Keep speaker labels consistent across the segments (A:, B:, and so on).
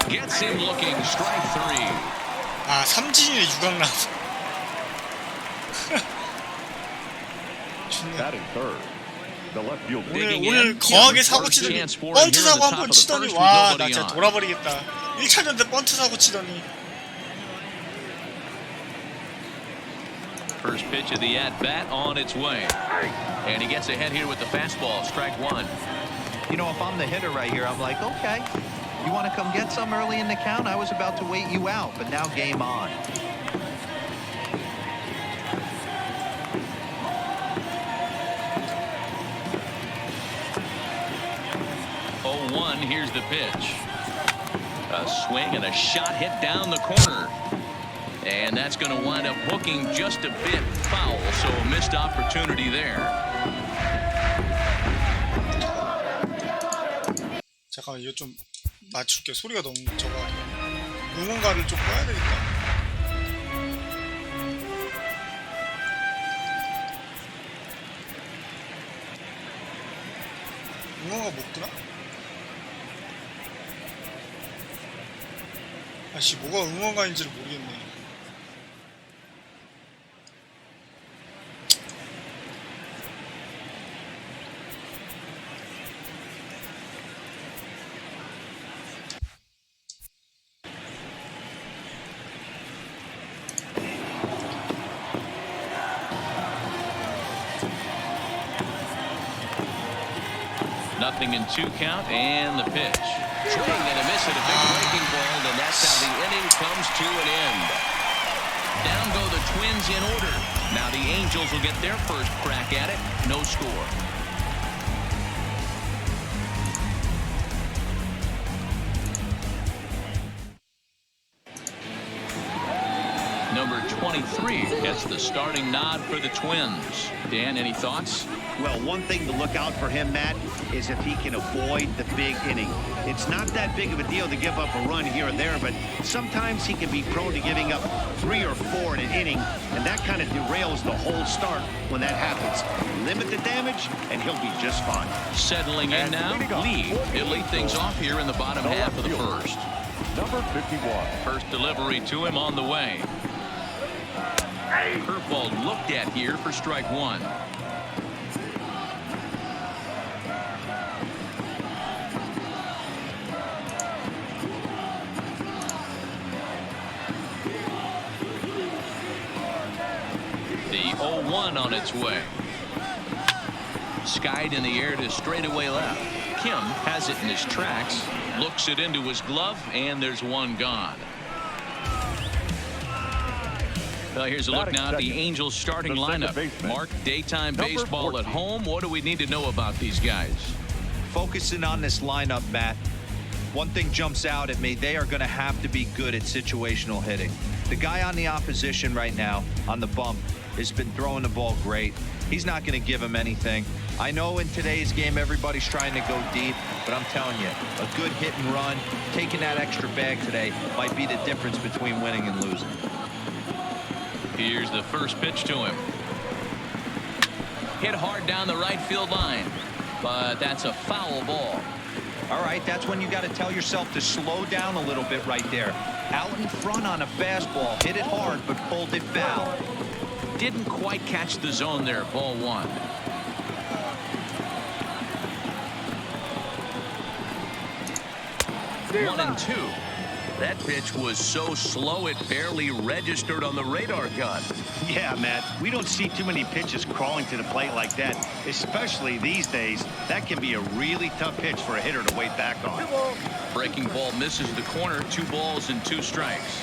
A: Gets him looking. Strike three.
B: 아, 삼진이 유각 나왔어. 오늘 거하게 사고 치더니 번트 사고 한 번 치더니 와, 나 진짜 돌아버리겠다. 1차전 때 번트 사고 치더니.
A: First pitch of the at-bat on its way. And he gets ahead here with the fastball. Strike one.
C: You know, if I'm the hitter right here, I'm like, okay, you want to come get some early in the count? I was about to wait you out, but now game on.
A: Here's the pitch. A swing and a shot hit down the corner. And that's going to wind up hooking just a bit foul, so a missed opportunity there.
B: 잠깐만, 이거 좀 맞출게. 소리가 너무 저거. 응원가를 좀 꺼야 되겠다. 응원가 못 끄나? 아씨, 뭐가 응원가인지를 모르겠네.
A: Nothing in two count, and the pitch. Swing and a miss at a big breaking ball, and that's how the inning comes to an end. Down go the Twins in order. Now the Angels will get their first crack at it. No score. Number 23 gets the starting nod for the Twins. Dan, any thoughts?
D: Well, one thing to look out for him, Matt, is if he can avoid the big inning. It's not that big of a deal to give up a run here or there, but sometimes he can be prone to giving up 3 or 4 in an inning, and that kind of derails the whole start when that happens. Limit the damage, and he'll be just fine.
A: Settling in now, Lee. He'll lead things off here in the bottom half of the first.
E: Number 51.
A: First delivery to him on the way. Curveball looked at here for strike one. The 0-1 on its way. Skied in the air to straightaway left. Kim has it in his tracks, looks it into his glove, and there's one gone. Well, here's a look now at the Angels starting lineup. Mark, daytime baseball at home. What do we need to know about these guys?
C: Focusing on this lineup, Matt. One thing jumps out at me. They are going to have to be good at situational hitting. The guy on the opposition right now on the bump has been throwing the ball great. He's not going to give him anything. I know in today's game everybody's trying to go deep, but I'm telling you, a good hit and run, taking that extra bag today might be the difference between winning and losing.
A: Here's the first pitch to him. Hit hard down the right field line, but that's a foul ball.
C: All right, that's when you got to tell yourself to slow down a little bit right there. Out in front on a fastball, hit it hard, but pulled it foul.
A: Didn't quite catch the zone there, ball one. One and two. That pitch was so slow it barely registered on the radar gun.
D: Yeah, Matt, we don't see too many pitches crawling to the plate like that, especially these days. That can be a really tough pitch for a hitter to wait back on.
A: Breaking ball misses the corner. 2 balls and 2 strikes.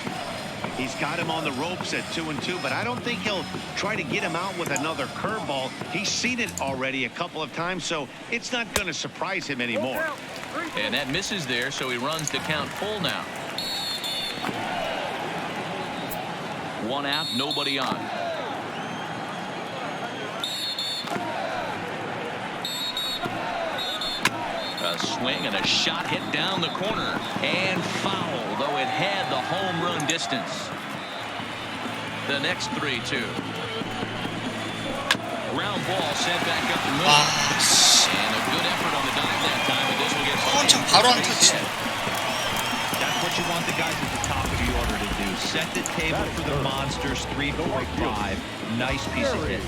D: He's got him on the ropes at 2-2, but I don't think he'll try to get him out with another curveball. He's seen it already a couple of times, so it's not going to surprise him anymore.
A: And that misses there, so he runs the count full now. 1 out, nobody on. A swing and a shot hit down the corner and foul, though it had the home run distance. The next 3-2. Ground ball sent back up the middle. And a good effort on the dive that time, but this will get
B: 바로 안 터치.
D: That's what
C: what you want the guys at the top of the order to do. Set the table for the monsters, 3, 4, 5. Nice piece of hit.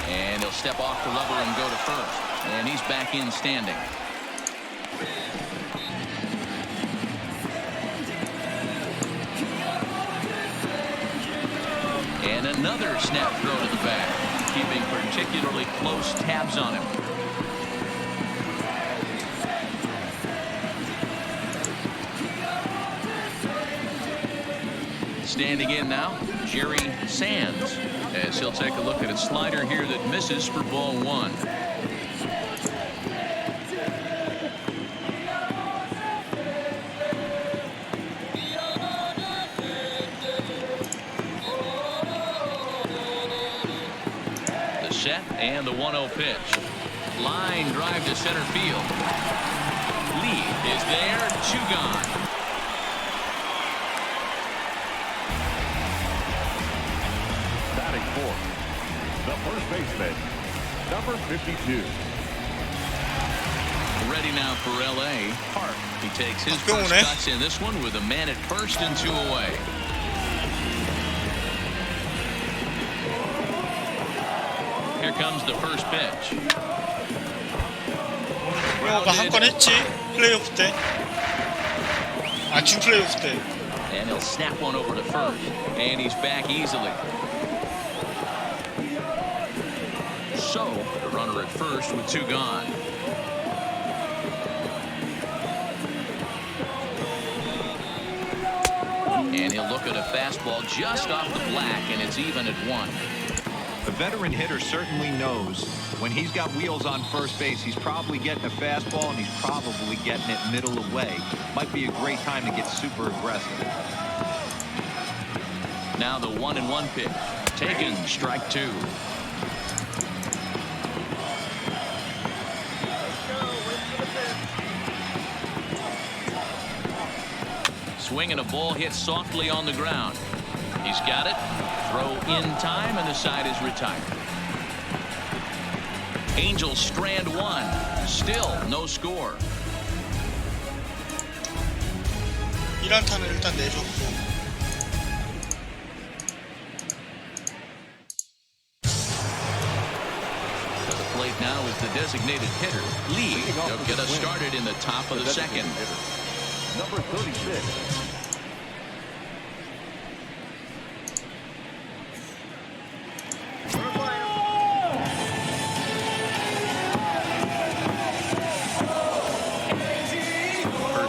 A: And he'll step off the level and go to first. And he's back in standing. And another snap throw to the back, keeping particularly close tabs on him. Standing in now, Jerry Sands, as he'll take a look at a slider here that misses for ball 1. And the 1-0 pitch. Line drive to center field. Lee is there, 2 gone.
E: Batting fourth, the first baseman, number 52.
A: Ready now for LA. Park. He takes his first cuts in this one with a man at first and 2 away. Here comes the first pitch.
B: 페게로가 한 건 했지 플레이오프 때. 아 준플레이오프 때.
A: And he'll snap one over to first, and he's back easily. So the runner at first with 2 gone. And he'll look at a fastball just off the black, and it's even at 1.
C: The veteran hitter certainly knows when he's got wheels on first base, he's probably getting a fastball and he's probably getting it middle away. Might be a great time to get super aggressive.
A: Now the 1-1 pitch. Taken, strike 2. Swinging a ball hit softly on the ground. He's got it. Throw in time, and the side is retired. Angels strand 1. Still no score.
B: 1안타는 일단 내줬고.
A: To the plate now is the designated hitter, Lee. He'll get us started in the top of the second.
E: Number 36.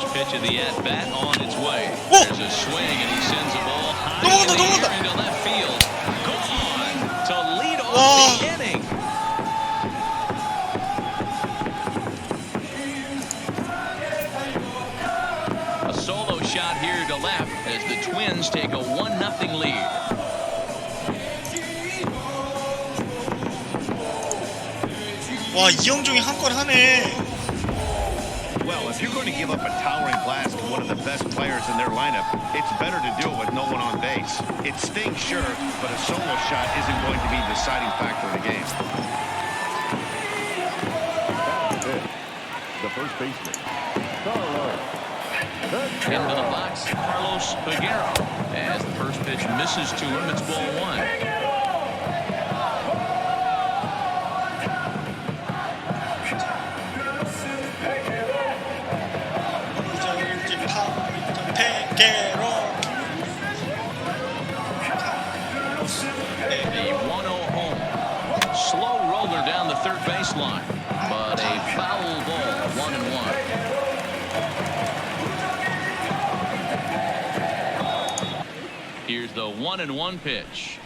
A: Pitch of the at-bat on its way. There's a swing, and he sends a ball high in the air into left field. Gone to lead off the inning. A solo shot here to left as the Twins take a 1-0 lead.
B: 와 이영종이 한 건 하네.
D: Well, if you're going to give up a towering blast to one of the best players in their lineup, it's better to do it with no one on base. It stings, sure, but a solo shot isn't going to be the deciding factor in the game.
E: The first baseman, Carlos.
A: Into the box, Carlos Peguero. As the first pitch misses to him, it's ball 1. The 1-0 home. Slow roller down the third baseline, but a foul ball, 1-1. Here's the 1-1 pitch.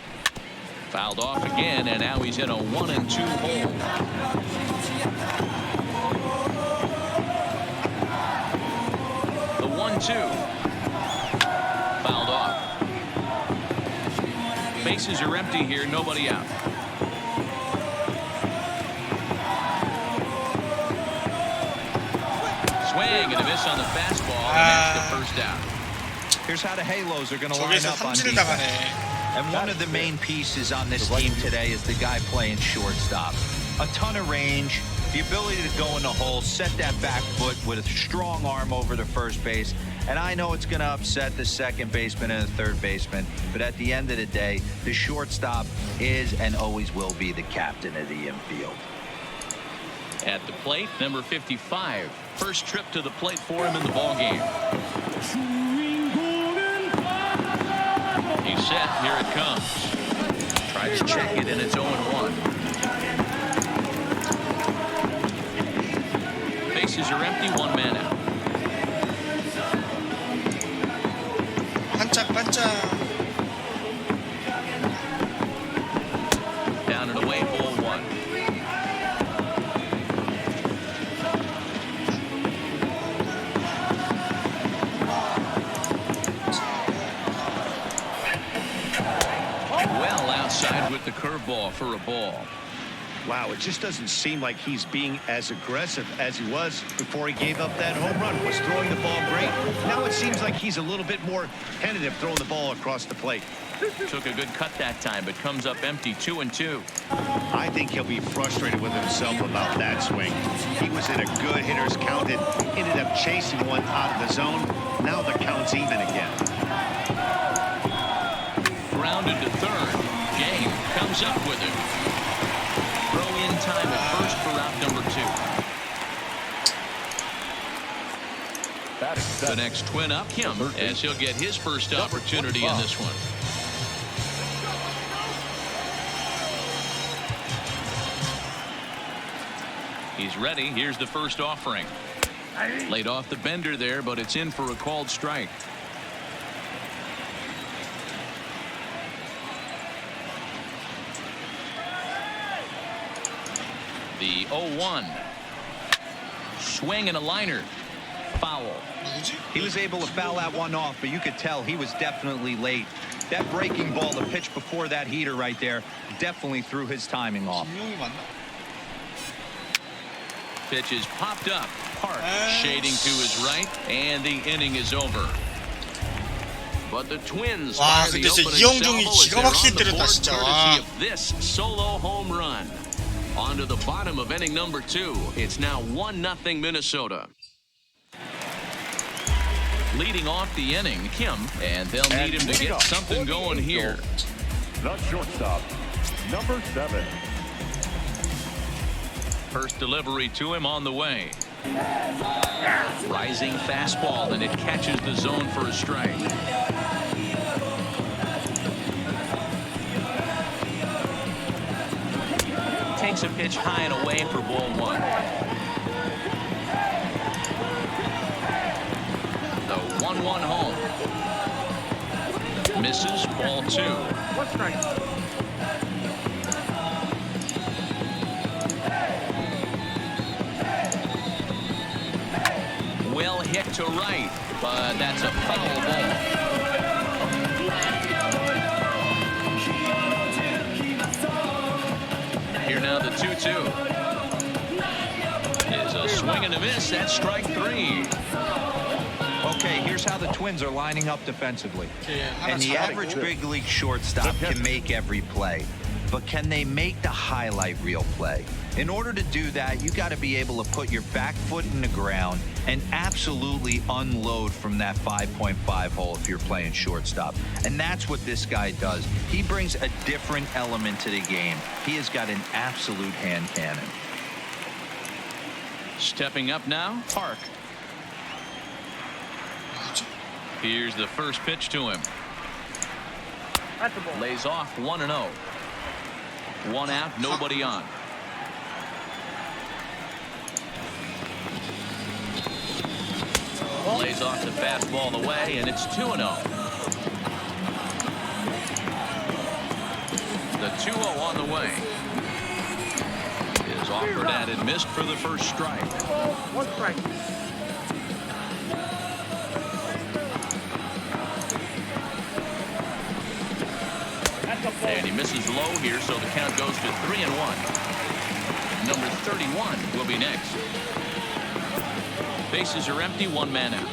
A: Fouled off again, and now he's in a 1-2 hole. The 1-2. Fouled off. Bases are empty here, nobody out. Swing and a miss on the fastball, and that's the first out.
C: Here's how the Halos are going to line
B: 저기서
C: up on
B: 삼진을
C: defense.
B: 당하네.
C: And one of the main pieces on this team today is the guy playing shortstop. A ton of range, the ability to go in the hole, set that back foot with a strong arm over the first base. And I know it's going to upset the second baseman and the third baseman, but at the end of the day, the shortstop is and always will be the captain of the infield.
A: At the plate, number 55. First trip to the plate for him in the ballgame. He's set. Here it comes. Tries to check it, and it's 0-1. Bases are empty. One man out.
B: 반짝반짝.
A: Down and away, ball one. Well outside with the curveball for a ball.
D: Wow, it just doesn't seem like he's being as aggressive as he was before he gave up that home run. Was throwing the ball great. Now it seems like he's a little bit more tentative throwing the ball across the plate.
A: Took a good cut that time, but comes up empty. 2-2.
D: I think he'll be frustrated with himself about that swing. He was in a good hitter's count and ended up chasing one out of the zone. Now the count's even again.
A: Grounded to third. Gang comes up with it. Throw in time at first for out number 2. The next twin up, Kim, as he'll get his first opportunity in this one. He's ready. Here's the first offering. Laid off the bender there, but it's in for a called strike. The 0-1. Swing and a liner. Foul.
C: He was able to foul that one off, but you could tell he was definitely late. That breaking ball, the pitch before that heater right there, definitely threw his timing off.
B: 김용이 맞나?
A: Pitch is popped up. Park shading to his right, and the inning is over. But the Twins
B: 와,
A: fire the
B: 근데 진짜
A: opening
B: 이영종이
A: salvo as
B: 기가
A: they're
B: 막히게
A: on the
B: 때렸다,
A: board
B: 진짜.
A: courtesy of this solo home run. On to the bottom of inning number 2. It's now 1-0 Minnesota. Leading off the inning, Kim, and they'll need him to get something going here.
E: The shortstop, number 7.
A: First delivery to him on the way. Rising fastball, and it catches the zone for a strike. Takes a pitch high and away for ball 1. The 1-1 home. Misses, ball 2.
F: One strike.
A: Well hit to right, but that's a foul ball. Here now the 2-2. Is a swing and a miss. That's strike 3.
C: Okay, here's how the Twins are lining up defensively. And the
B: 잘하고.
C: average big league shortstop can make every play. But can they make the highlight reel play? In order to do that, you got to be able to put your back foot in the ground and absolutely unload from that 5.5 hole if you're playing shortstop. And that's what this guy does. He brings a different element to the game. He has got an absolute hand cannon.
A: Stepping up now, Park. Here's the first pitch to him.
F: That's the ball.
A: Lays off 1-0. One out, nobody on. Lays off the fastball away, and it's 2-0. The 2-0 on the way. Is offered at and missed for the first strike.
F: One strike.
A: And he misses low here, so the count goes to 3-1. Number 31 will be next. Bases are empty, one man out.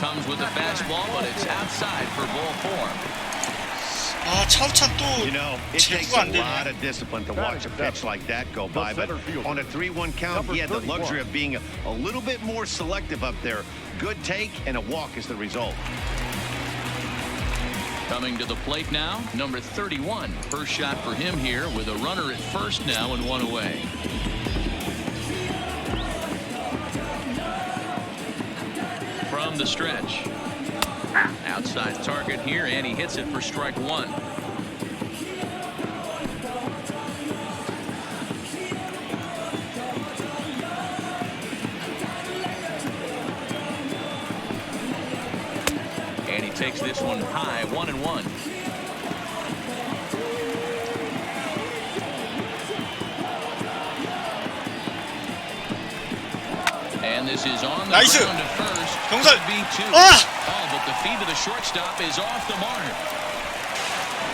A: comes with the fastball, but it's outside for ball 4.
B: 아 차우찬 또
D: You know, it takes
B: 제구가
D: a
B: 안 되네.
D: lot of discipline to watch a pitch like that go by, but on a 3-1 count, he had the luxury of being a little bit more selective up there. Good take, and a walk is the result.
A: Coming to the plate now, number 31. First shot for him here with a runner at first now and one away. From the stretch. Outside target here, and he hits it for strike 1. And he takes this one high, 1-1. And this is on the
B: 나이스!
A: ground to first.
B: 병살!
A: Could be 2.
B: 아!
A: Oh, but the feet of the shortstop is off the mark.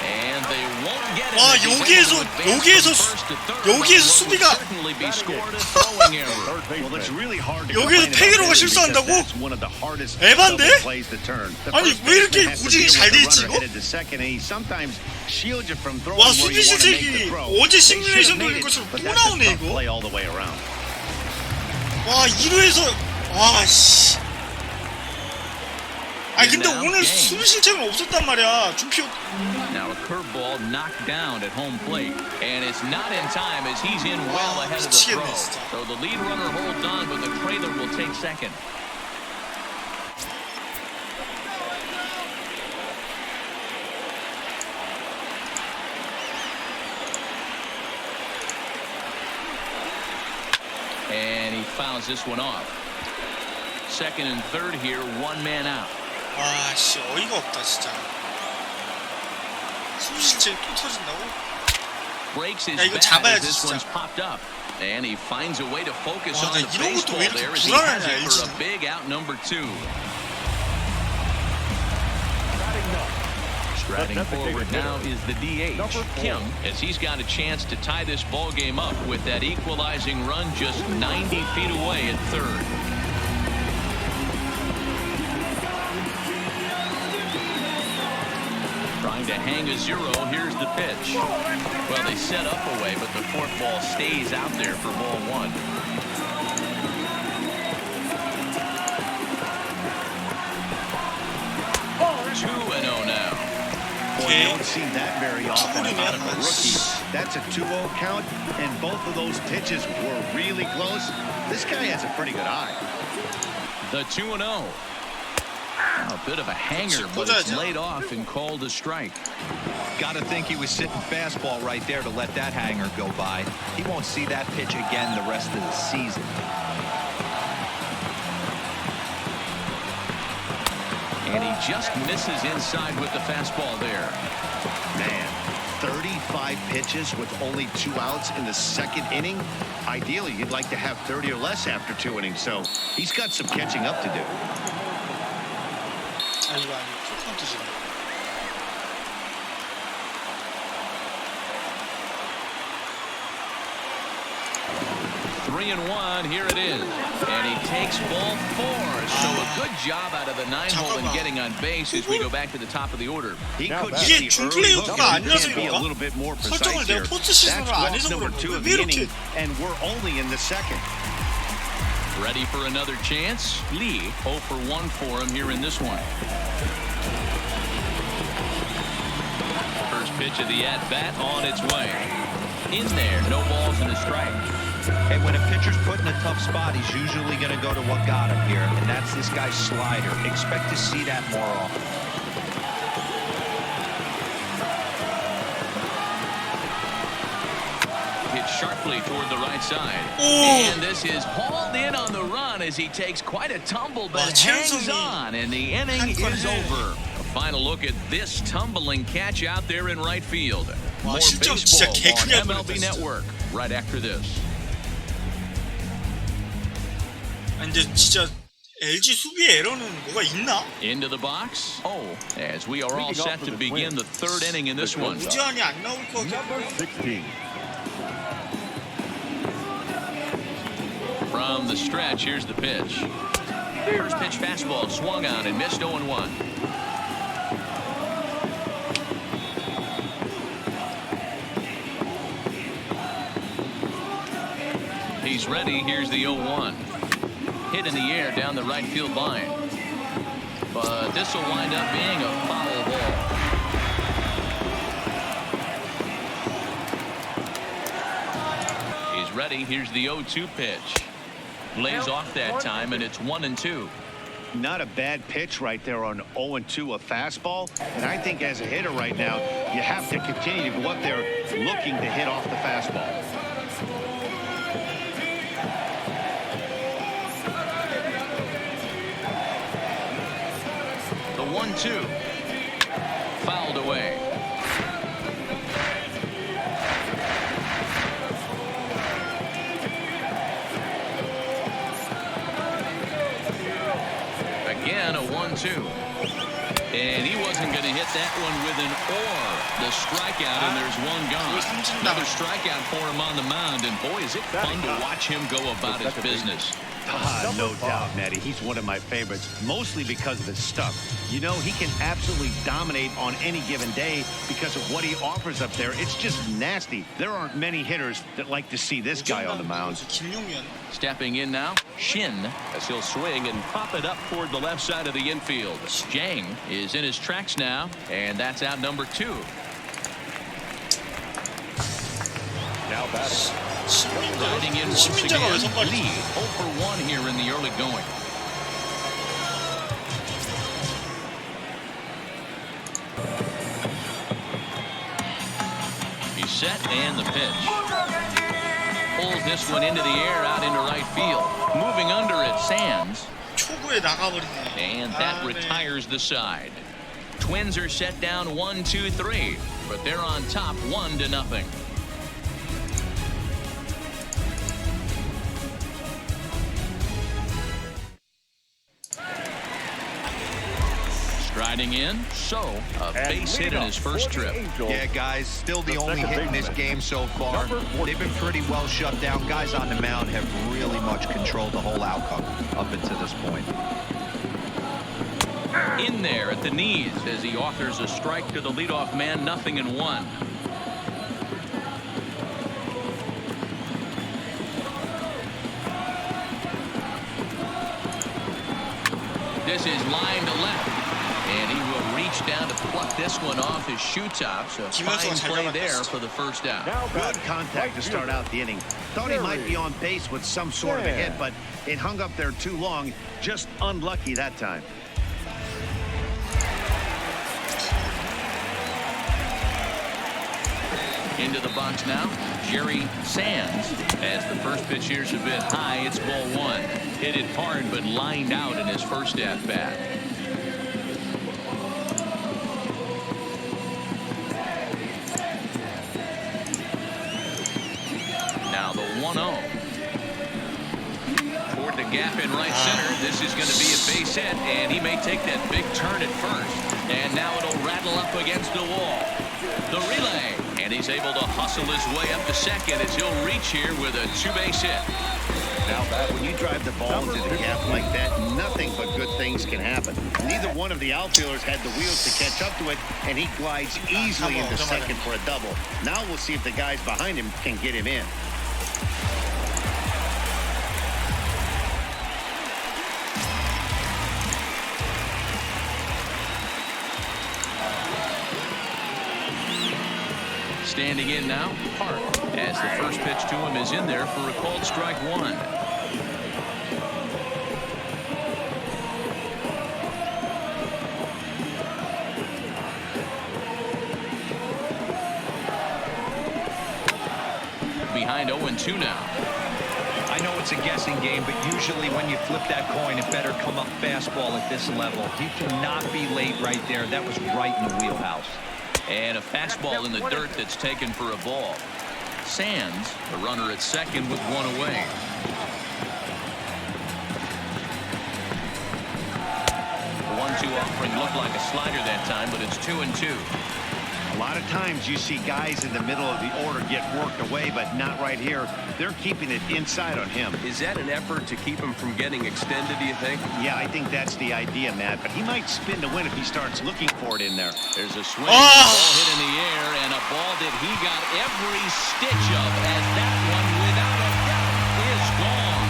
A: And they won't get it.
B: 와,
A: as he
B: 여기에서-
A: makes it
B: 여기에서
A: from first to third.
B: 여기에서
A: What would
B: 수비가-
A: certainly be scored a throwing error.
D: Well, it's really hard to
B: 여기에서
D: complain
B: 페게로가
D: about hitting
B: 실수한다고?
D: because that's one of the hardest
B: 에반데?
D: double plays to turn. The
B: 아니,
D: first
B: 왜 이렇게
D: baseman has to
B: 고증이
D: deal
B: 잘
D: with the
B: 돼 있지,
D: runner
B: 이거?
D: headed to second, and he sometimes shields you from throwing
B: 와,
D: where
B: 수비
D: you want to make the
B: 실책이
D: throw.
B: 어제
D: They
B: 시뮬레이션
D: should have
B: 돌린
D: made it,
B: 것처럼
D: but
B: 또
D: that's a
B: 나오네,
D: tough
B: 이거.
D: play all the way around.
B: 와 1루에서 와 씨. 아니 근데 오늘 수비 실책은 없었단 말이야. 준표.
A: Now a curveball knocked down at home plate, and it's not in time as he's in well ahead of the throw.
B: 미치겠네, 진짜.
A: So the lead runner holds on, but the trailer will take second. And he fouls this one off. Second and third here, one man out.
B: 와 씨 어이가 없다 진짜. 수비 실책이 또 터진다고?
A: Breaks his
B: 야, 이거
A: bat
B: 잡아야지,
A: as this
B: 진짜.
A: one's popped up. And he finds a way to focus
B: 와,
A: on
B: 나
A: the
B: 이런 것도
A: baseball
B: 왜 이렇게
A: there as he has
B: 불안하냐,
A: it for a
B: LG는.
A: big out number 2. Striding forward now is the DH, Kim, as he's got a chance to tie this ball game up with that equalizing run just 90 feet away at third. Trying to hang a 0, here's the pitch. Well, they set up away, but the fourth ball stays out there for ball 1. Two and 0 now.
D: Boy, you don't see that very often
B: 투구리네.
D: out of a rookie. That's a 2-0 count, and both of those pitches were really close. This guy has a pretty good eye.
A: The 2-0. A bit of a hanger, but it's laid off and called a strike.
C: Gotta think he was sitting fastball right there to let that hanger go by. He won't see that pitch again the rest of the season.
A: And he just misses inside with the fastball there.
D: Man, 35 pitches with only 2 outs in the second inning. Ideally, you'd like to have 30 or less after 2 innings, so he's got some catching up to do.
B: 아 이거 아니 풀카운트 지금.
A: 3-1, here it is. And he takes ball 4. So a good job out of the 9-hole and getting on base as we go back to the top of the order.
D: He
E: Now
D: could
E: back.
D: get
B: 이게
D: the early
B: 준플레이오프가
D: hook,
B: 아니라서
D: and be a
B: 이런가?
D: little bit more precise
B: 설정을
D: here.
B: 내가 포스트시즌으로
D: That's
B: 안
D: walk
B: 해서
D: number
B: 그런
D: 2
B: 거야.
D: of
B: 왜
D: the
B: 이렇게?
D: inning, and we're only in the second.
A: Ready for another chance? Lee 0 for 1 for him here in this one. First pitch of the at-bat on its way. In there, no balls and a strike.
C: Hey, when a pitcher's put in a tough spot, he's usually going to go to what got him here, and that's this guy's slider. Expect to see that more often.
A: Hit sharply toward the right side.
B: Oh.
A: And this is hauled in on the run as he takes quite a tumble, but
B: Wow,
A: hangs
B: Chancellor.
A: on, and the inning is over. A final look at this tumbling catch out there in right field. More
B: 실점 진짜 개
A: baseball
B: 크게 할
A: on
B: 뻔했다,
A: MLB
B: 진짜.
A: Network right after this.
B: 아니 근데 진짜 LG 수비에 에러는 뭐가 있나?
A: Into the box. Oh, as we are all set to begin the third inning in this one.
B: 무제한이 안 나올 것 같아.
E: Number 16.
A: From the stretch, here's the pitch. First pitch fastball swung on and missed 0-1. He's ready. Here's the 0-1. Hit in the air down the right field line. But this will wind up being a foul ball. He's ready. Here's the 0-2 pitch. Lays off that time, and it's 1-2.
D: Not a bad pitch right there on 0-2, a fastball. And I think as a hitter right now, you have to continue to go up there looking to hit off the fastball.
A: The 1-2. Fouled away. Again, a 1-2. And he wasn't going to hit that one with an or. The strikeout, and there's one gone. Another strikeout for him on the mound, and boy, is it fun to watch him go about his business.
D: No doubt, Matty. He's one of my favorites, mostly because of his stuff. You know, he can absolutely dominate on any given day because of what he offers up there. It's just nasty. There aren't many hitters that like to see this guy on the mound.
A: Stepping in now, Shin, as he'll swing and pop it up toward the left side of the infield. Jang is in his tracks now, and that's out number 2.
E: Now batting.
A: Riding in once again, Lee 0 for 1 here in the early going. He's set, and the pitch. Pulls this one into the air out into right field. Moving under it, Sands.
B: 초구에 나가버리네.
A: And that retires the side. Twins are set down 1-2-3, but they're on top 1-0. Striding in, so a base hit in his first trip.
C: Yeah, guys, still the only hit in this game so far. They've been pretty well shut down. Guys on the mound have really much controlled the whole outcome up until this point.
A: In there at the knees as he offers a strike to the leadoff man, 0-1. This is line to left. And he will reach down to pluck this one off his shoe top. So fine play there for the first out.
D: Good contact to start out the inning. Thought he might be on base with some sort of a hit, but it hung up there too long. Just unlucky that time.
A: Into the box now, Jerry Sands. As the first pitch here's a bit high, it's ball 1. Hit it hard, but lined out in his first at-bat. Now the 1-0. Toward the gap in right center. This is going to be a base hit, and he may take that big turn at first. And now it'll rattle up against the wall. The relay. And he's able to hustle his way up to second as he'll reach here with a 2-base hit.
D: Now, when you drive the ball into the gap like that, nothing but good things can happen. Neither one of the outfielders had the wheels to catch up to it, and he glides easily into second for a double. Now we'll see if the guys behind him can get him in.
A: Standing in now, Park, as the first pitch to him is in there for a called strike 1. Behind 0-2 now.
C: I know it's a guessing game, but usually when you flip that coin, it better come up fastball at this level. He cannot be late right there. That was right in the wheelhouse.
A: And a fastball in the dirt that's taken for a ball. Sands, the runner at second with 1 away. The 1-2 offering looked like a slider that time, but it's 2-2.
D: A lot of times you see guys in the middle of the order get worked away, but not right here. They're keeping it inside on him.
E: Is that an effort to keep him from getting extended, do you think?
D: Yeah, I think that's the idea, Matt. But he might spin to win if he starts looking for it in there.
A: There's a swing, ball hit in the air, and a ball that he got every stitch of, as that one, without a doubt, is gone.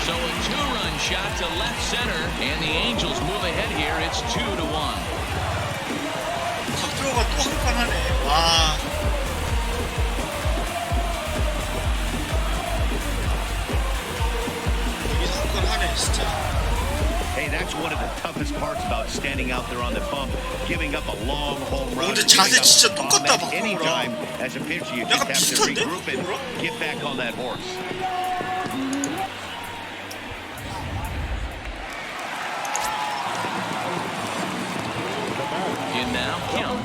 A: So a two-run shot to left center, and the Angels move ahead here. It's 2-1.
B: 페게로가 또 한 판 하네. 와. 여기서 한 판 하네, 진짜.
D: Hey, that's one of the toughest parts about standing out there on the bump, giving up a long home run.
B: 근데 자세 진짜 똑같다,
D: Anytime
B: 바꾸랑.
D: as a pitcher, you
B: 약간
D: just have to
B: 비슷한데?
D: regroup and get back on that horse.
A: In now, Kim.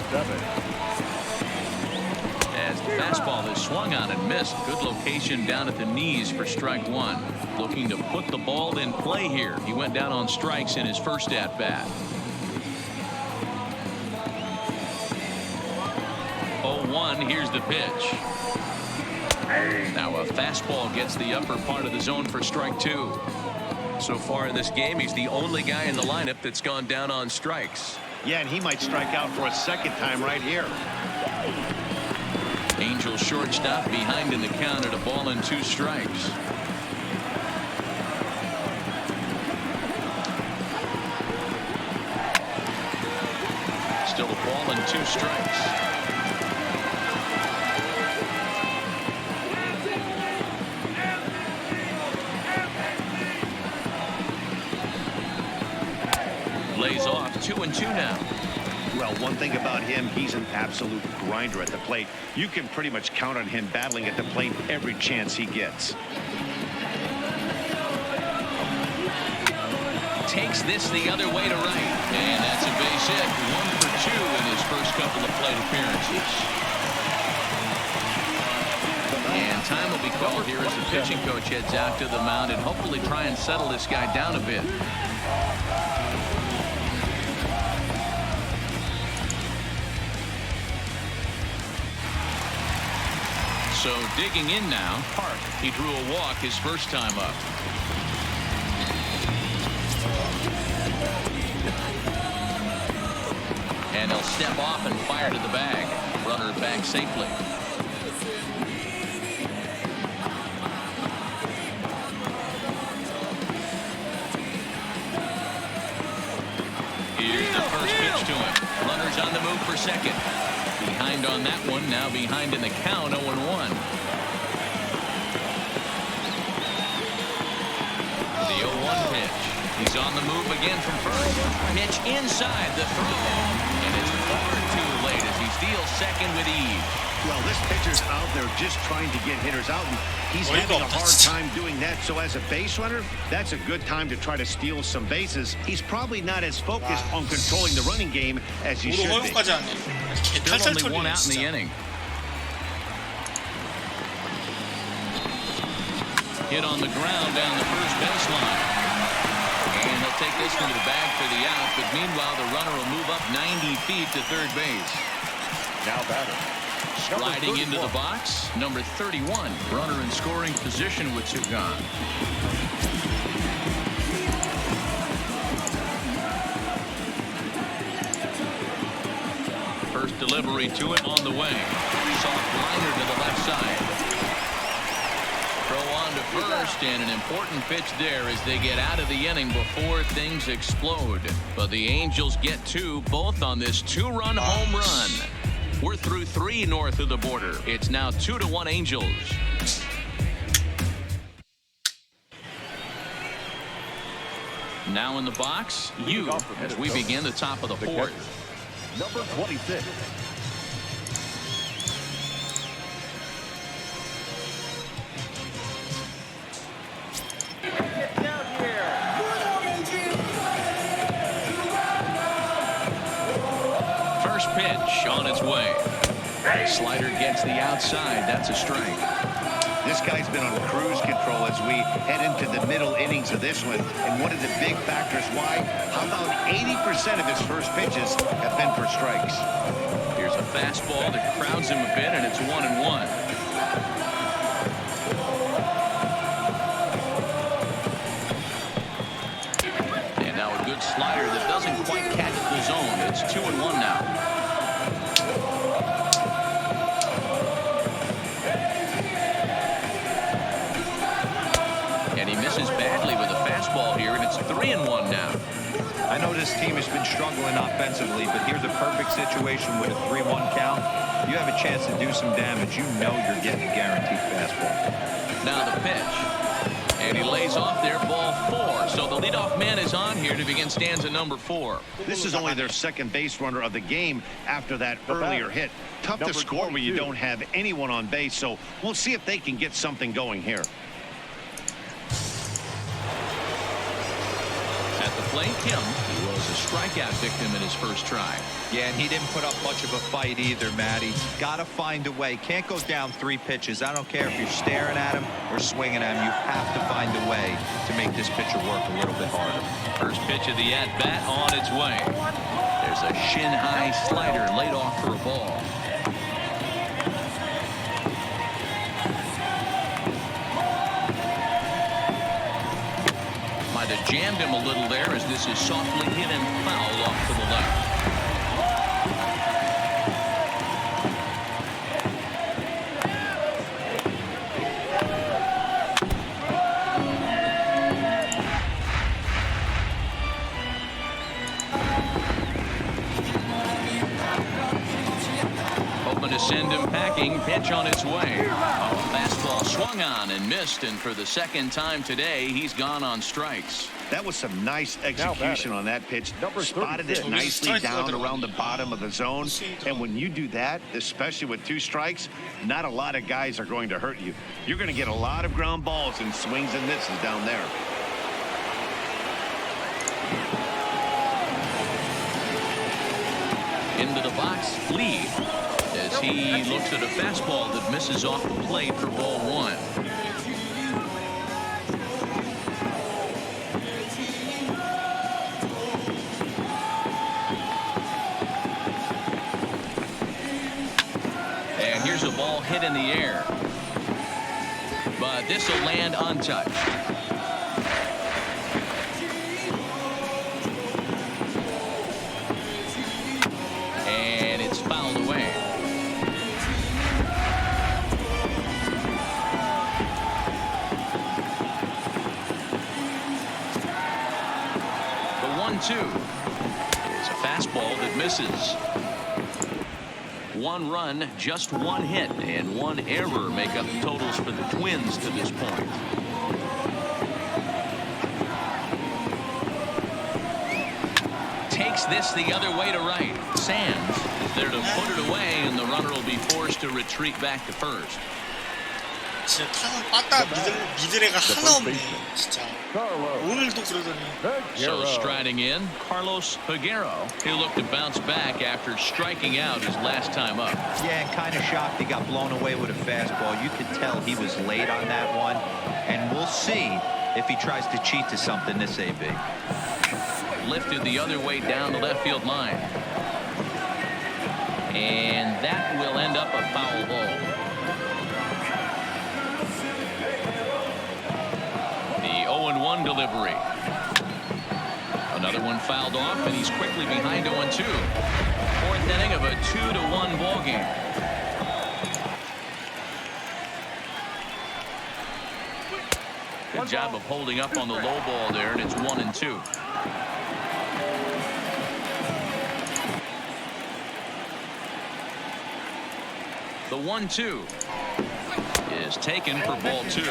A: As the fastball is swung on and missed. Good location down at the knees for strike one. Looking to put the ball in play here. He went down on strikes in his first at-bat. 0-1, here's the pitch. Now a fastball gets the upper part of the zone for strike two.
E: So far in this game, he's the only guy in the lineup that's gone down on strikes.
D: Yeah, and he might strike out for a second time right here.
A: Angels shortstop behind in the count at a ball and 2 strikes. Still a ball and 2 strikes. Lays off 2-2 now.
D: Well, one thing about him, he's an absolute grinder at the plate. You can pretty much count on him battling at the plate every chance he gets.
A: Takes this the other way to right. And that's a base hit. 1 for 2 in his first couple of plate appearances. And time will be called here as the pitching coach heads out to the mound and hopefully try and settle this guy down a bit. So digging in now, Park. He drew a walk his first time up. And he'll step off and fire to the bag. Runner back safely. Here's the first pitch to him. Runner's on the move for second. Behind on that one, now behind in the count, 0-1. The 0-1 pitch. He's on the move again from first. Pitch inside the throw. And it's far too late as he steals second with ease.
D: Well, this pitcher's out there just trying to get hitters out, and he's having a hard time doing that. So as a base runner, that's a good time to try to steal some bases. He's probably not as focused on controlling the running game as he should be.
A: Still only 1 out in the inning. Hit on the ground down the first baseline. And he'll take this one to the bag for the out, but meanwhile the runner will move up 90 feet to third base.
E: Now batter.
A: Sliding into the box, number 31. Runner in scoring position with 2 gone. First delivery to him on the way. Soft liner to the left side. Throw on to first, and an important pitch there as they get out of the inning before things explode. But the Angels get 2, both on this 2-run home run. We're through 3 north of the border. It's now 2-1 Angels. Now in the box, you, as we begin the top of the 4th.
E: Number 26.
F: Get down here.
A: First pitch on its way. Slider gets the outside. That's a strike.
D: This guy's been on cruise control as we head into the middle innings of this one. And one of the big factors why, how about 80% of his first pitches have been for strikes.
A: Here's a fastball that crowds him a bit, and it's 1-1. And now a good slider that doesn't quite catch the zone. It's 2-1 now. And he misses badly with a fastball here, and it's 3-1 now.
C: I know this team has been struggling offensively, but here's a perfect situation with a 3-1 count. You have a chance to do some damage. You know you're getting a guaranteed fastball.
A: Now the pitch. And he lays off there, ball 4. So the leadoff man is on here to begin stanza number 4.
D: This is only their second base runner of the game after that earlier hit. Tough to score when you don't have anyone on base, so we'll see if they can get something going here.
A: At the plate, Kim, he was a strikeout victim in his first try.
C: Yeah, and he didn't put up much of a fight either, Matt. He's got to find a way. Can't go down 3 pitches. I don't care if you're staring at him or swinging at him. You have to find a way to make this pitcher work a little bit harder.
A: First pitch of the at-bat on its way. There's a shin-high slider laid off for a ball. Might have jammed him a little there as this is softly hit and fouled off to the left. To send him packing. Pitch on its way. Oh, fastball swung on and missed, and for the second time today he's gone on strikes.
D: That was some nice execution on that pitch. Spotted it nicely down around the bottom of the zone, and when you do that, especially with 2 strikes, not a lot of guys are going to hurt you. You're going to get a lot of ground balls and swings and misses down there.
A: Into the box, Lee, as he looks at a fastball that misses off the plate for ball 1. And here's a ball hit in the air, but this will land untouched. And it's fouled away. The 1-2 is a fastball that misses. 1 run, just 1 hit, and 1 error make up the totals for the Twins to this point. Takes this the other way to right. Sands is there to put it away, and the runner will be forced to retreat back to first.
B: 진짜 타선 빠따 믿을 애가 하나 없네 진짜. 오늘도 그러더니.
A: So striding in, Carlos Peguero. He'll look to bounce back after striking out his last time up.
C: Yeah, and kind of shocked he got blown away with a fastball. You could tell he was late on that one, and we'll see if he tries to cheat to something this AB.
A: Lifted the other way down the left field line. And that will end up a foul ball. The 0-1 delivery. Another one fouled off, and he's quickly behind 0-2. 4th inning of a 2-1 ball game. Good job of holding up on the low ball there, and it's 1-2. The 1-2 is taken for ball 2.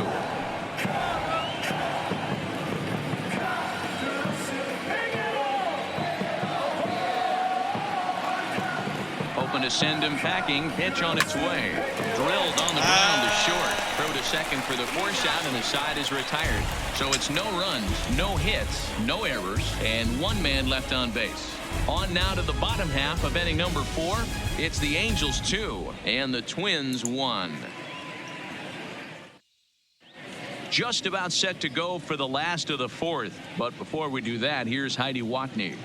A: Hoping to send him packing. Pitch on its way. Drilled on the ground to short. Throw to second for the force out, and the side is retired. So it's no runs, no hits, no errors, and 1 man left on base. On now to the bottom half of inning number 4. It's the Angels 2 and the Twins 1. just about set to go for the last of the fourth. But before we do that, here's Heidi Watney.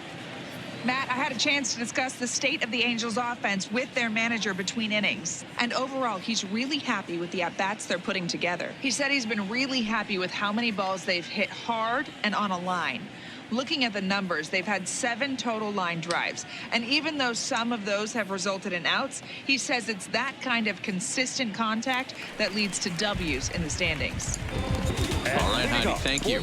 G: Matt, I had a chance to discuss the state of the Angels offense with their manager between innings. And overall, he's really happy with the at-bats they're putting together. He said he's been really happy with how many balls they've hit hard and on a line. Looking at the numbers, they've had 7 total line drives. And even though some of those have resulted in outs, he says it's that kind of consistent contact that leads to W's in the standings.
A: All right, Heidi, thank you.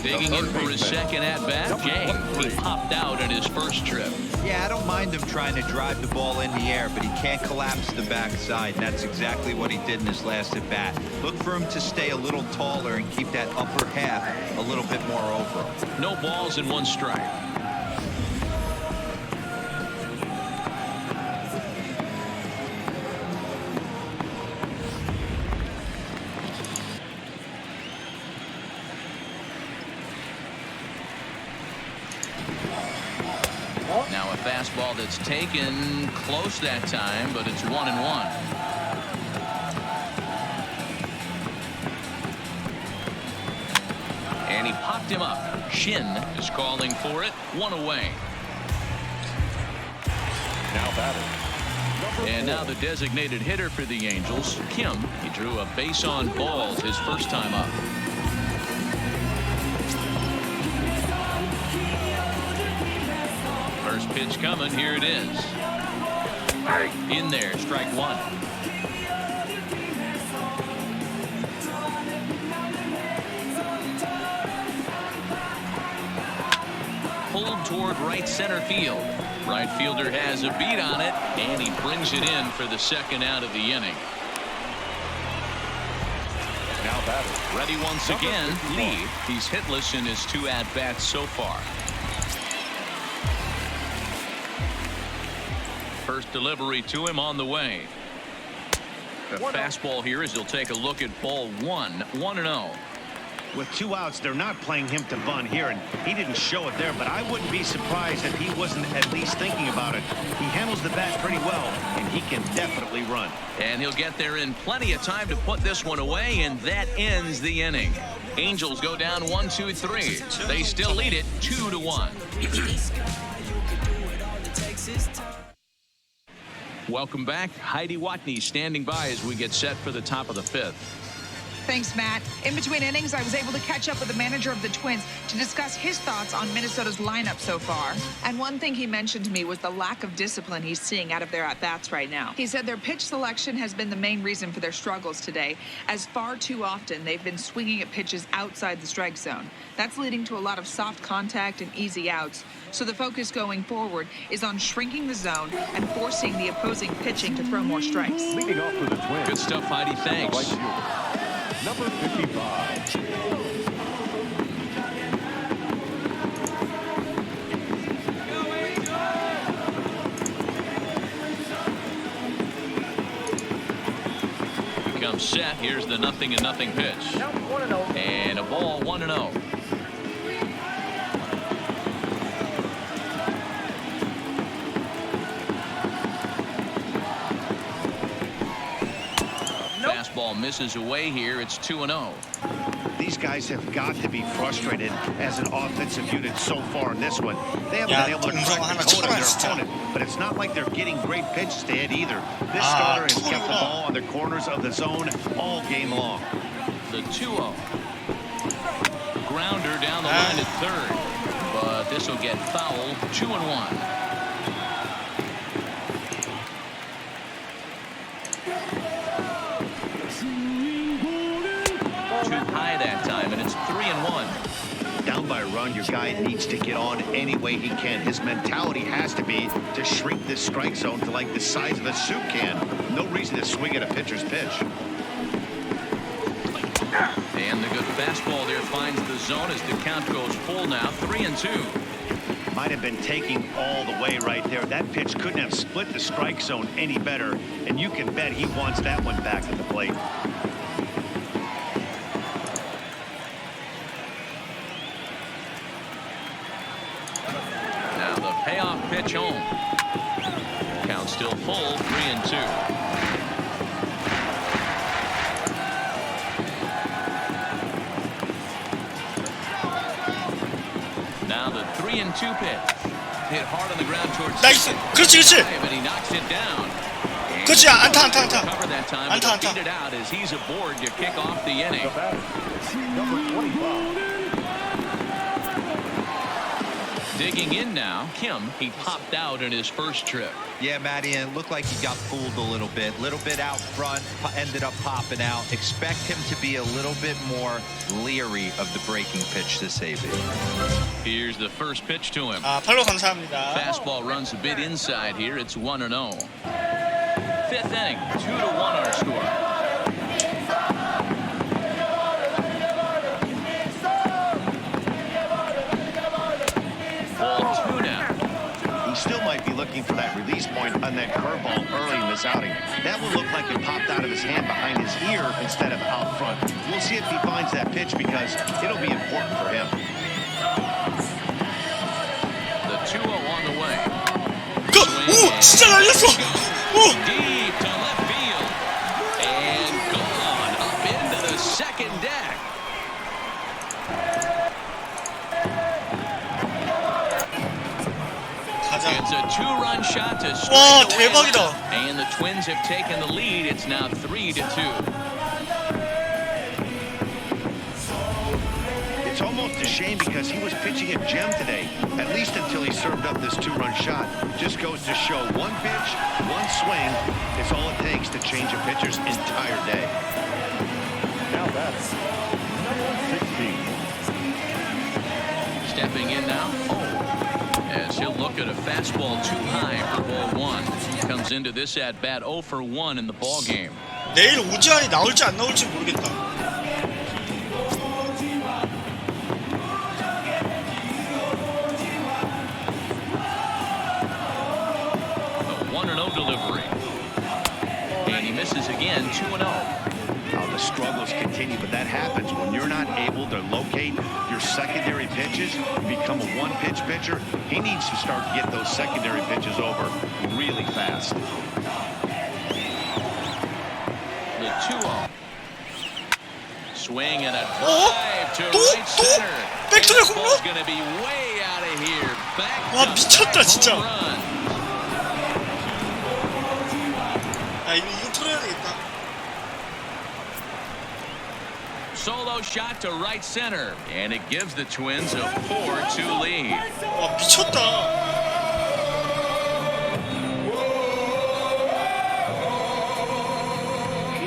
A: Digging in for his second at-bat, Jay. He popped out at his first trip.
C: Yeah, I don't mind him trying to drive the ball in the air, but he can't collapse the backside, and that's exactly what he did in his last at-bat. Look for him to stay a little taller and keep that upper half a little bit more over him.
A: No balls and 1 strike. Now a fastball that's taken close that time, but it's 1-1. And he popped him up. Shin is calling for it. 1 away.
E: Now batting.
A: And now the designated hitter for the Angels, Kim. He drew a base on balls his first time up. First pitch coming. Here it is. In there, strike 1. Pulled toward right center field. Right fielder has a beat on it, and he brings it in for the second out of the inning.
E: Now batting.
A: Ready once again, Lee. He's hitless in his 2 at-bats so far. First delivery to him on the way. The fastball here as he'll take a look at ball 1. 1-0.
D: With 2 outs, they're not playing him to bunt here, and he didn't show it there, but I wouldn't be surprised if he wasn't at least thinking about it. He handles the bat pretty well, and he can definitely run.
A: And he'll get there in plenty of time to put this one away, and that ends the inning. Angels go down 1-2-3. They still lead it 2-1. Welcome back. Heidi Watney standing by as we get set for the top of the 5th.
G: Thanks, Matt. In between innings, I was able to catch up with the manager of the Twins to discuss his thoughts on Minnesota's lineup so far. And one thing he mentioned to me was the lack of discipline he's seeing out of their at-bats right now. He said their pitch selection has been the main reason for their struggles today, as far too often they've been swinging at pitches outside the strike zone. That's leading to a lot of soft contact and easy outs. So the focus going forward is on shrinking the zone and forcing the opposing pitching to throw more strikes.
E: Leading off for the Twins.
A: Good stuff, Heidi. Thanks.
E: Right fielder, number 55.
A: Comes set. Here's the 0-0 pitch.
F: Now 1-0.
A: And a ball. 1-0. Fastball misses away here. It's 2-0.
D: These guys have got to be frustrated as an offensive unit so far in this one. They haven't been able to crack the code on their opponent, but it's not like they're getting great pitches to hit either. This starter has kept the ball on the corners of the zone all game long.
A: The 2-0. Grounder down the line at third, but this will get foul. 2-1. High that time, and it's 3-1.
D: Down by a run, your guy needs to get on any way he can. His mentality has to be to shrink this strike zone to like the size of a soup can. No reason to swing at a pitcher's pitch.
A: And the good fastball there finds the zone as the count goes full now. 3-2.
D: Might have been taking all the way right there. That pitch couldn't have split the strike zone any better, and you can bet he wants that one back at the plate.
A: Payoff pitch home. Count still full. 3-2. 3-2 pitch. Hit hard on the ground towards
B: 나이스. 그렇지 그렇지.
A: and he knocks it down.
B: 그렇지. 안타 안타 안타.
A: Cover that time,
B: 안타
A: but
B: 안타.
A: beat it out as he's aboard to kick off the inning. Digging in now, Kim, he popped out in his first trip.
C: Yeah, Matty, and it looked like he got fooled a little bit out front, ended up popping out. Expect him to be a little bit more leery of the breaking pitch to save it.
A: Here's the first pitch to him.
B: 아 팔로 감사합니다.
A: Fastball runs a bit inside here. It's 1-0. Fifth inning, 2-1 our score. Ball 2 now.
D: He still might be looking for that release point on that curveball early in this outing. That will look like it popped out of his hand behind his ear instead of out front. We'll see if he finds that pitch because it'll be important for him.
A: The 2-0 on the way.
B: 오 진짜 날렸어. 오.
A: Deep to left field. And gone up into the second deck. It's a two-run shot to strike
B: 와
A: away.
B: 대박이다.
A: And the Twins have taken the lead. It's now 3-2.
D: It's almost a shame because he was pitching a gem today, at least until he served up this two-run shot. Just goes to show one pitch, one swing is all it takes to change a pitcher's entire day.
H: Now that's number 16.
A: Stepping in now. As he'll look at a fastball too high for ball 1. Comes into this at-bat 0 for 1 in the ball game.
B: 내일 오지환이 나올지 안 나올지 모르겠다.
A: A 1-0 delivery. And he misses again, 2-0.
D: The struggles continue, but that happens when you're not able to locate your secondary pitches. You become a one-pitch pitcher. He needs to start to get those secondary pitches over really fast.
A: The 2-0. Swing and a drive to right center.
B: 백투백
A: This
B: 홈런?
A: ball's going to be way out of here. Back
B: 와
A: to
B: 미쳤다
A: back
B: 진짜.
A: home run.
B: 아 이거 틀어야 되겠다.
A: Solo shot to right center, and it gives the Twins a 4-2 lead.
B: 와 미쳤다.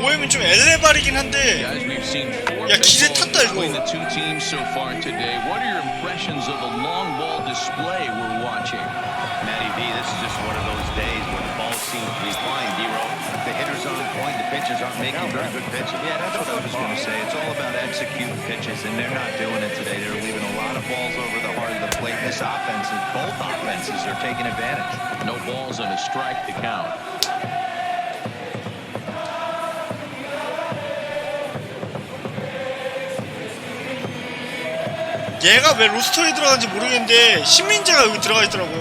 B: 오해면 좀 엘레발이긴 한데.
A: Guys, we've seen 4
B: 야 기세
A: big balls
B: 탔다
A: between the
B: 이거.
A: two teams so far today. What are your impressions of the long ball display we're watching?
D: Matty V, this is just one of those days when the ball seems to be flying, D-Row. The hitter's on point, the pitchers aren't making very good pitches.
C: Yeah, that's what I was going to say. It's all about executing pitches, and they're not doing it today. They're leaving a lot of balls over the heart of the plate. This offense, both offenses are taking advantage.
A: No balls and a strike to count.
B: 얘가 왜 로스터에 들어간지 모르겠는데 신민재가 여기 들어가 있더라고.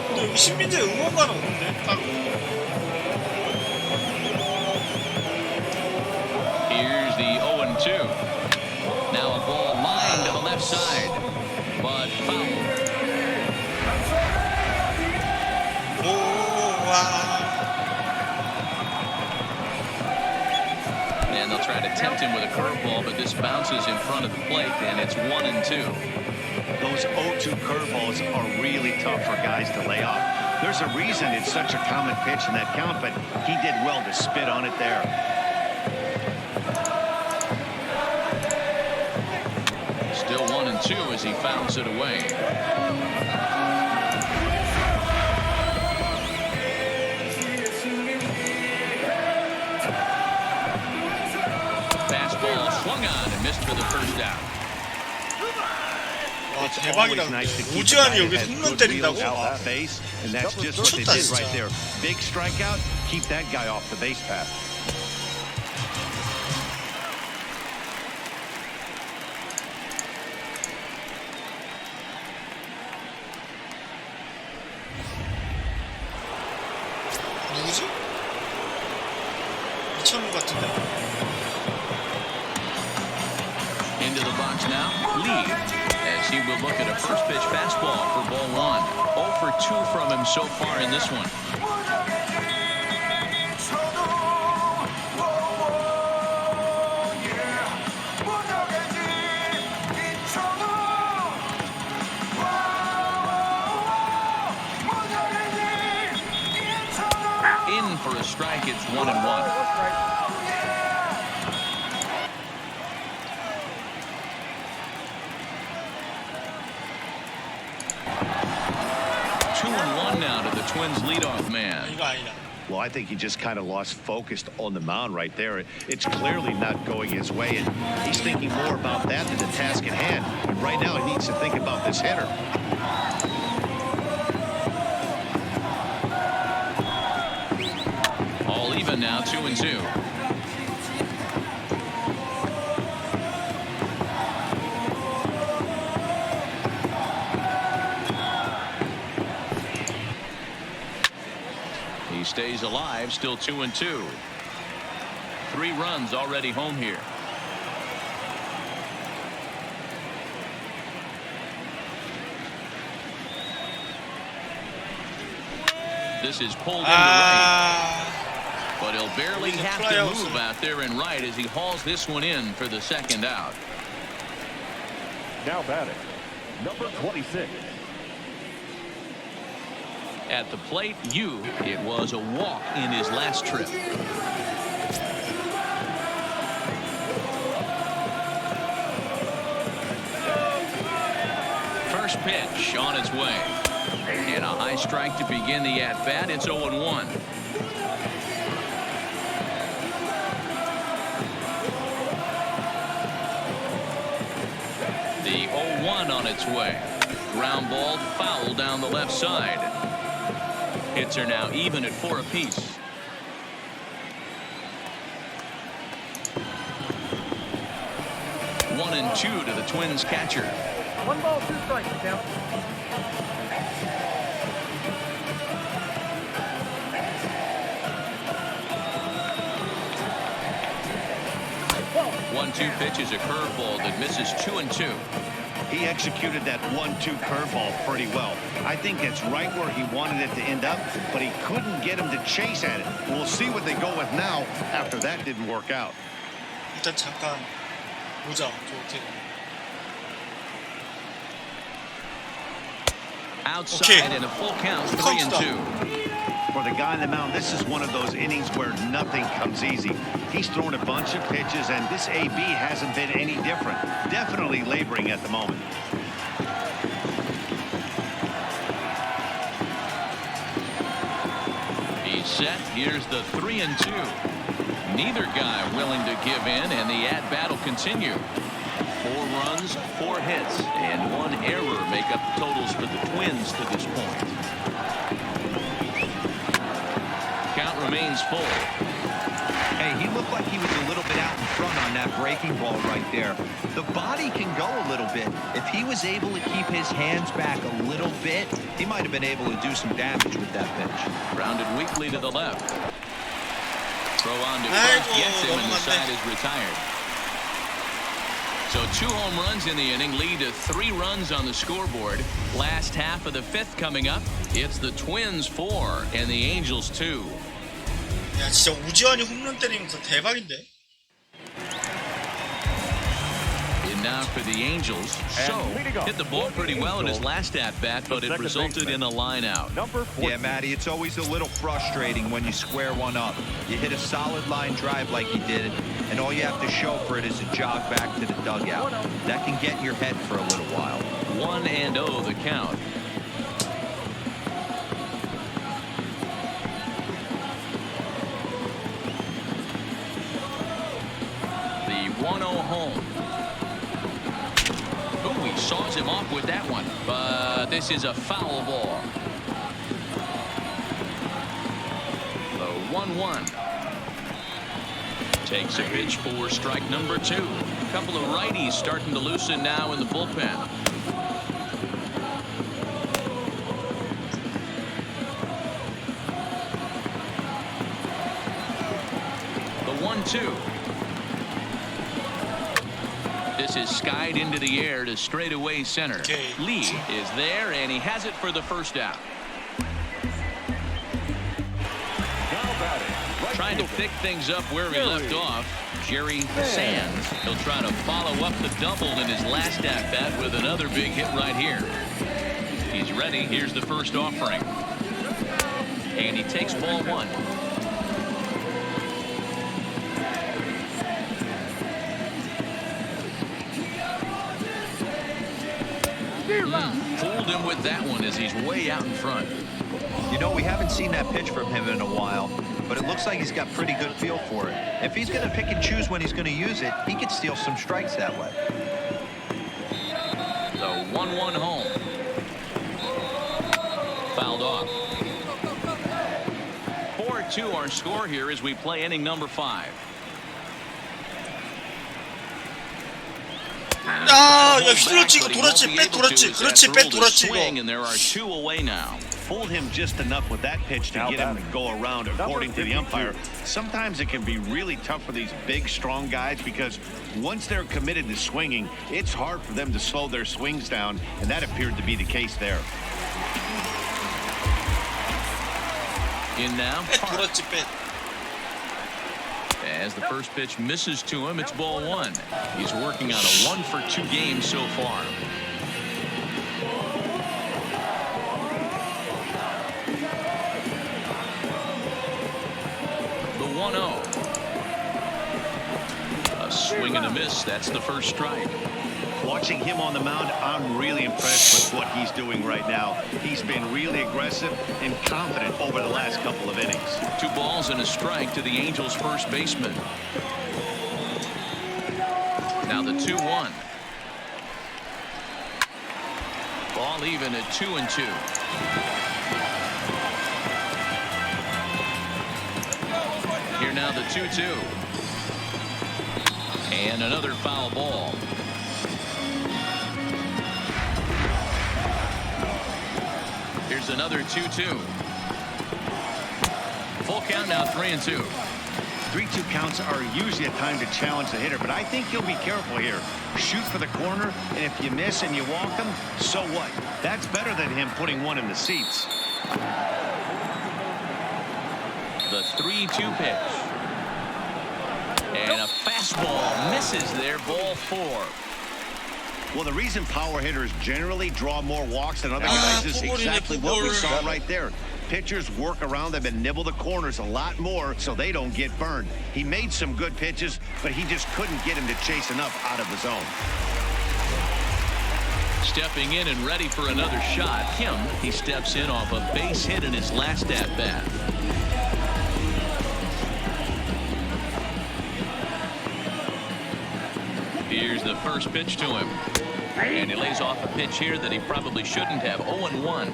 B: 근데 여기 신민재 응원가는 없는데 따로.
A: Here's the 0-2. Now a ball lined to the left side, but foul.
B: 오와.
A: And they'll try to tempt him with a curveball, but this bounces in front of the plate, and it's 1-2.
D: Those 0-2 curveballs are really tough for guys to lay off. There's a reason it's such a common pitch in that count, but he did well to spit on it there.
A: Still 1-2 as he fouls it away. Fastball swung on and missed for the first down.
B: 와 대박이다. 오지환이 여기서 홈런 때린다고?
D: Off base, and that's just what they did right there. Big strikeout, keep that guy off the base path.
B: 누구지? 이천우 같은데.
A: into the box now. Lee, as he will look at a first pitch fastball for ball one. 0 for 2 from him so far in this one. In for a strike, it's 1-1. 2-1 now to the Twins leadoff man.
B: 이거 아니다.
D: Well, I think he just kind of lost focus on the mound right there. It's clearly not going his way, and he's thinking more about that than the task at hand. And right now, he needs to think about this hitter.
A: All even now, 2-2. He stays alive, still 2-2. 3 runs already home here. This is pulled into right, but he'll barely have to move out there in right as he hauls this one in for the second out.
H: Now batting, number 26.
A: At the plate, it was a walk in his last trip. First pitch on its way. And a high strike to begin the at-bat. It's 0-1. The 0-1 on its way. Ground ball foul down the left side. Hits are now even at 4 apiece. One and 2 to the Twins catcher.
F: 1 ball, 2 strikes, count.
A: One-two pitch is a curveball that misses 2-2.
D: He executed that 1-2 curveball pretty well. I think it's right where he wanted it to end up, but he couldn't get him to chase at it. We'll see what they go with now after that didn't work out.
B: 일단 잠깐 보자.
A: Outside and a full count, 3-2.
D: For the guy on the mound, this is one of those innings where nothing comes easy. He's thrown a bunch of pitches, and this AB hasn't been any different. Definitely laboring at the moment.
A: He's set. Here's the 3-2. Neither guy willing to give in, and the at-bat will continue. 4 runs, 4 hits, and 1 error make up the totals for the Twins to this point. Count remains full.
C: Hey, he looked like he was a little bit out in front on that breaking ball right there. The body can go a little bit. If he was able to keep his hands back a little bit, he might have been able to do some damage with that pitch.
A: Rounded weakly to the left. Throw on to first, gets him, and the side is retired. So 2 home runs in the inning lead to 3 runs on the scoreboard. Last half of the 5th coming up. It's the Twins 4 and the Angels 2.
B: 야 진짜 우지환이 홈런 때리면 그거 대박인데.
A: And now for the Angels. So hit the ball pretty well in his last at-bat, but it resulted in a line out.
C: Yeah, Matty, it's always a little frustrating when you square one up. You hit a solid line drive like he did, and all you have to show for it is a jog back to the dugout. That can get in your head for a little while.
A: 1-0 the count. The 1-0 home. Ooh, he saws him off with that one, but this is a foul ball. The 1-1. Takes a pitch for strike number 2. A couple of righties starting to loosen now in the bullpen. The 1-2. This This is skied into the air to straightaway center.
B: Okay.
A: Lee is there, and he has it for the first out. Trying to pick things up where he left off, Jerry Sands. He'll try to follow up the double in his last at-bat with another big hit right here. He's ready. Here's the first offering. And he takes ball one. Fooled him with that one as he's way out in front.
C: You know, we haven't seen that pitch from him in a while, but it looks like he's got pretty good feel for it. If he's going to pick and choose when he's going to use it, he could steal some strikes that way.
A: The 1-1 home. Fouled off. 4-2 our score here as we play inning number 5.
B: 야, 휘둘렀지 이거. 돌았지. 백 돌았지. 그렇지. 백 돌았지 이거.
A: And there are 2 away now.
D: Fooled him just enough with that pitch to get him to go around, according to the umpire. Sometimes it can be really tough for these big, strong guys because once they're committed to swinging, it's hard for them to slow their swings down, and that appeared to be the case there.
A: In now,
B: 백 돌았지. 백.
A: as the first pitch misses to him, it's ball 1. He's working on a 1-for-2 game so far. The 1-0. A swing and a miss. That's the first strike.
D: Watching him on the mound, I'm really impressed with what he's doing right now. He's been really aggressive and confident over the last couple of innings.
A: 2 balls and a strike to the Angels' first baseman. Now the 2-1. Ball even at 2-2. Here now the 2-2. And another foul ball. Here's another 2-2. Full count now, 3-2.
D: 3-2 counts are usually a time to challenge the hitter, but I think he'll be careful here. Shoot for the corner, and if you miss and you walk him, so what? That's better than him putting one in the seats.
A: The 3-2 pitch. And a fastball misses there, ball 4.
D: Well, the reason power hitters generally draw more walks than other guys is exactly what we saw right there. Pitchers work around them and nibble the corners a lot more so they don't get burned. He made some good pitches, but he just couldn't get him to chase enough out of the zone.
A: Stepping in and ready for another shot. He steps in off a base hit in his last at-bat. Here's the first pitch to him. And he lays off a pitch here that he probably shouldn't have. 0-1.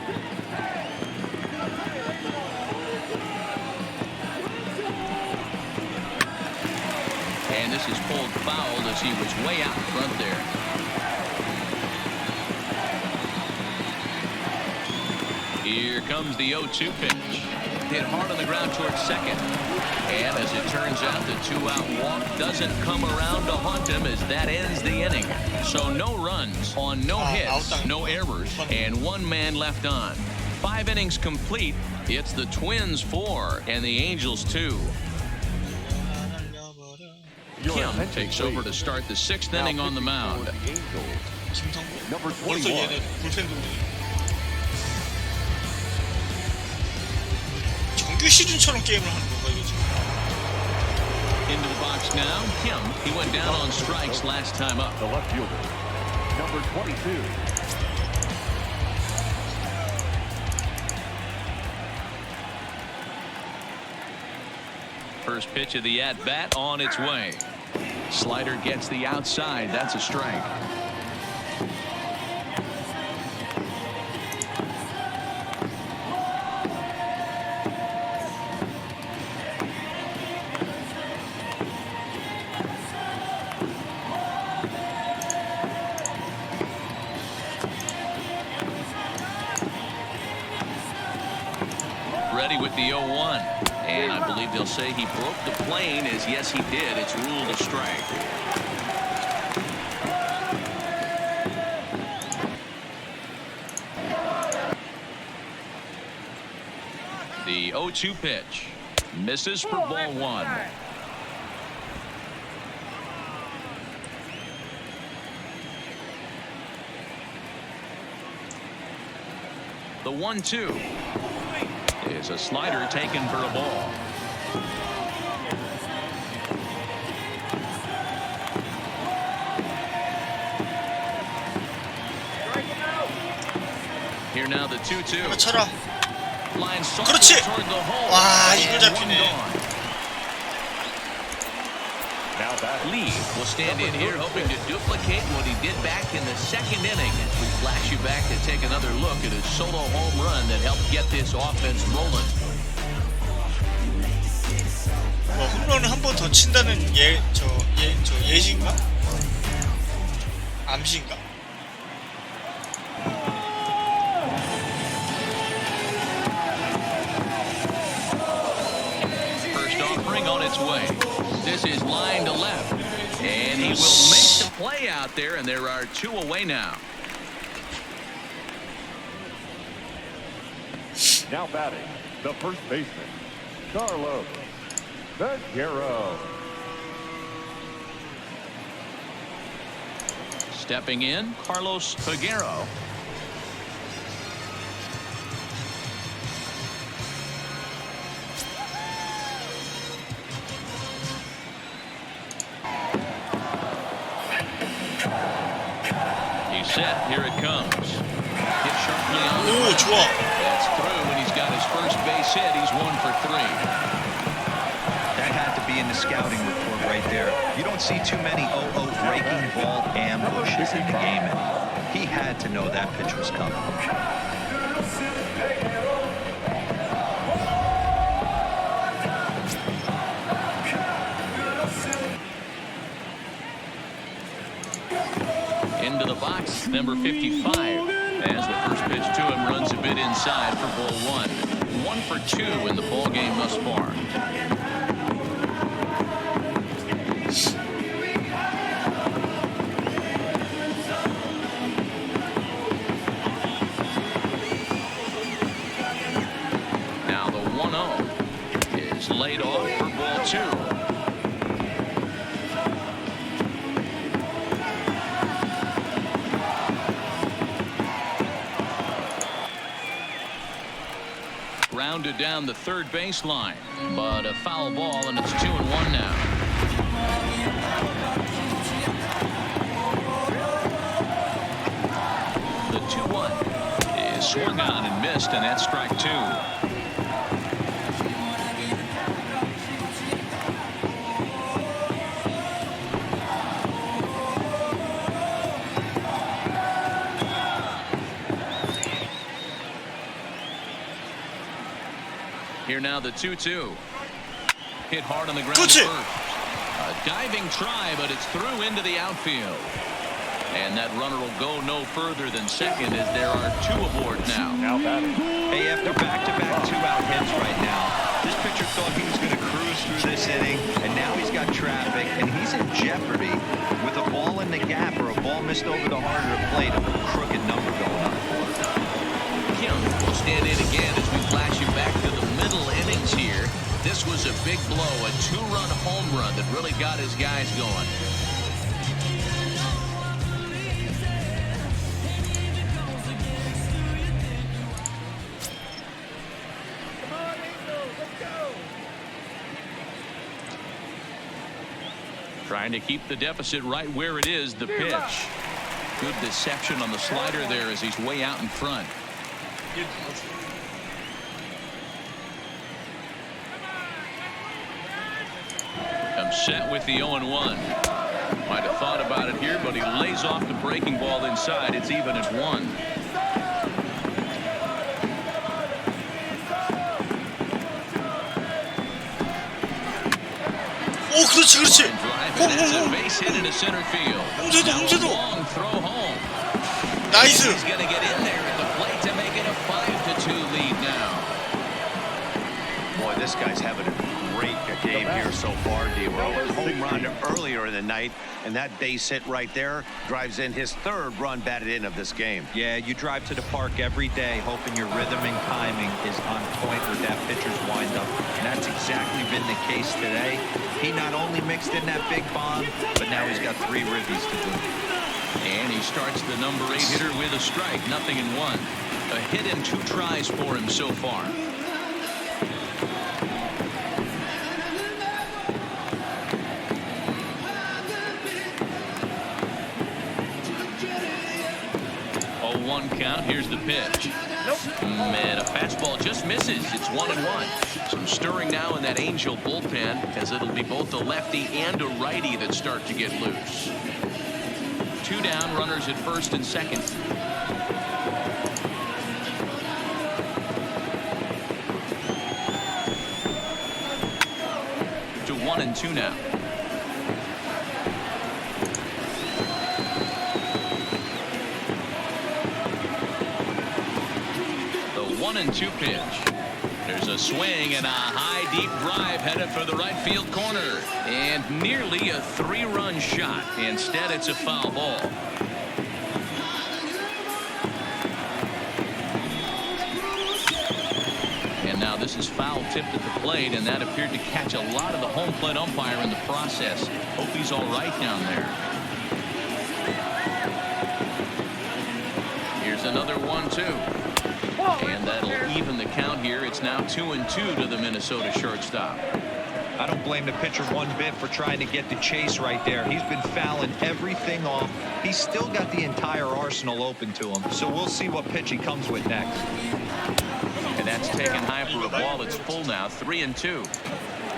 A: And this is pulled foul as he was way out in front there. Here comes the 0-2 pitch. Hit hard on the ground towards second. And as it turns out, the 2-out walk doesn't come around to haunt him as that ends the inning. So no runs on no hits, no errors, and 1 man left on. 5 innings complete. It's the Twins 4 and the Angels 2. Kim takes over to start the 6th inning on the mound.
H: Number
B: 벌써
H: 21.
B: 얘네 불펜 돌리네. 정규 시즌처럼 게임을 하는 건가 이거 지금?
A: Into the box now. Kim, he went down on strikes last time up.
H: The left fielder. Number 22.
A: First pitch of the at-bat on its way. Slider gets the outside. That's a strike. Ready with the 0-1. And I believe they'll say he broke the plane, as yes, he did. It's ruled a strike. The 0-2 pitch. Misses for ball one. The 1-2 is a slider taken for a ball. Here now the 2-2.
B: 쳐라.
A: Line
B: 그렇지.
A: toward the hole.
B: 와, 이거
A: And
B: 잡히네.
A: one gone.
H: Now back.
A: Lee will stand in here hoping to duplicate what he did back in the second inning. We flash you back to take another look at his solo home run that helped get this offense rolling.
B: 홈런을 한 번 더 친다는 예시인가? 암시인가?
A: First offering on its way. This is line to left. And he will make the play out there, and there are two away now.
H: Now batting, the first baseman, Carlos. Pegeroga.
A: Stepping in, Carlos Pegeroga. He's set. Here it comes. Hit sharply on the
B: 오,
A: ground.
B: 좋아.
A: That's through, and he's got his first base hit. He's 1 for 3.
C: That had to be in the scouting report right there. You don't see too many 0-0 breaking ball ambushes in the game anymore. He had to know that pitch was coming.
A: Into the box, number 55. As the first pitch to him runs a bit inside for ball one. 1 for 2 in the ball game thus far. Now the 1-0 is laid off for ball 2. Rounded down the third baseline, but a foul ball, and it's 2-1 now. The 2-1 is swung on and missed, and that's strike 2. Here now the 2-2. Hit hard on the ground.
B: 그렇지.
A: A diving try, but it's through into the outfield. And that runner will go no further than second as there are 2 aboard now.
H: Now batting.
C: Hey, after back-to-back 2-out hits right now, this pitcher thought he was going to cruise through this inning, and now he's got traffic, and he's in jeopardy with a ball in the gap or a ball missed over the harder plate of a crooked number going on.
A: Kim will stand in again as we flash you back to the middle innings here. This was a big blow, a 2-run home run that really got his guys going. Trying to keep the deficit right where it is, the pitch. Good deception on the slider there as he's way out in front. I'm set with the 0-1. Might have thought about it here, but he lays off the breaking ball inside. It's even at 1.
B: 오, 그렇지, 그렇지.
A: That's a base hit into center field.
B: 홍세도, 홍세도.
A: Long throw home.
B: 나이스.
A: He's going to get in there at the plate to make it a 5-2 lead now.
C: Boy, this
D: this guy's having a great game here so far, D-Row. Home run earlier in the night, and that base hit right there drives in his third run batted in of this game.
C: Yeah, you drive to the park every day hoping your rhythm and timing is on point with that pitcher's windup, and that's exactly been the case today. He not only mixed in that big bomb, but now he's got 3 ribbies to boot.
A: And he starts the number 8 hitter with a strike, 0-1. A hit and 2 tries for him so far. A 1 count. Here's the pitch. And a fastball just misses. It's 1-1. Some stirring now in that Angel bullpen, as it'll be both a lefty and a righty that start to get loose. 2 down, runners at first and second. To 1-2 now. The 1-2 pitch. There's a swing and a high, deep drive headed for the right field corner. And nearly a 3-run shot. Instead, it's a foul ball. And now this is foul tipped at the plate, and that appeared to catch a lot of the home plate umpire in the process. Hope he's all right down there. Here's another 1-2. And that'll even the count here. It's now 2-2 to the Minnesota shortstop.
C: I don't blame the pitcher one bit for trying to get the chase right there. He's been fouling everything off. He's still got the entire arsenal open to him. So we'll see what pitch he comes with next.
A: And that's taken high for a ball. It's full now, 3-2.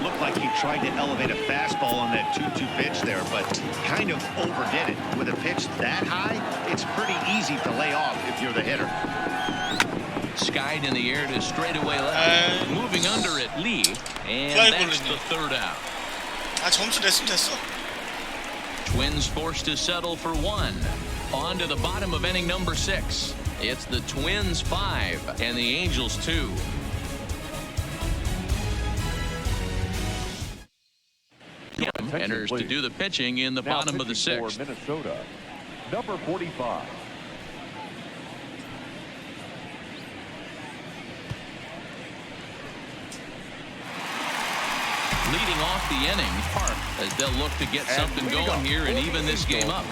D: Looked like he tried to elevate a fastball on that 2-2 pitch there, but kind of overdid it. With a pitch that high, it's pretty easy to lay off if you're the hitter.
A: Skied in the air to straightaway left. Moving under it, Lee. And that's the 3rd out.
B: 점수 냈으면 됐어.
A: Twins forced to settle for 1. On to the bottom of inning number 6. It's the Twins 5 and the Angels 2. Enters to do the pitching in the bottom of the 6th.
H: Minnesota, number 45.
A: Leading off the inning, Park, as they'll look to get something going here and even this game up.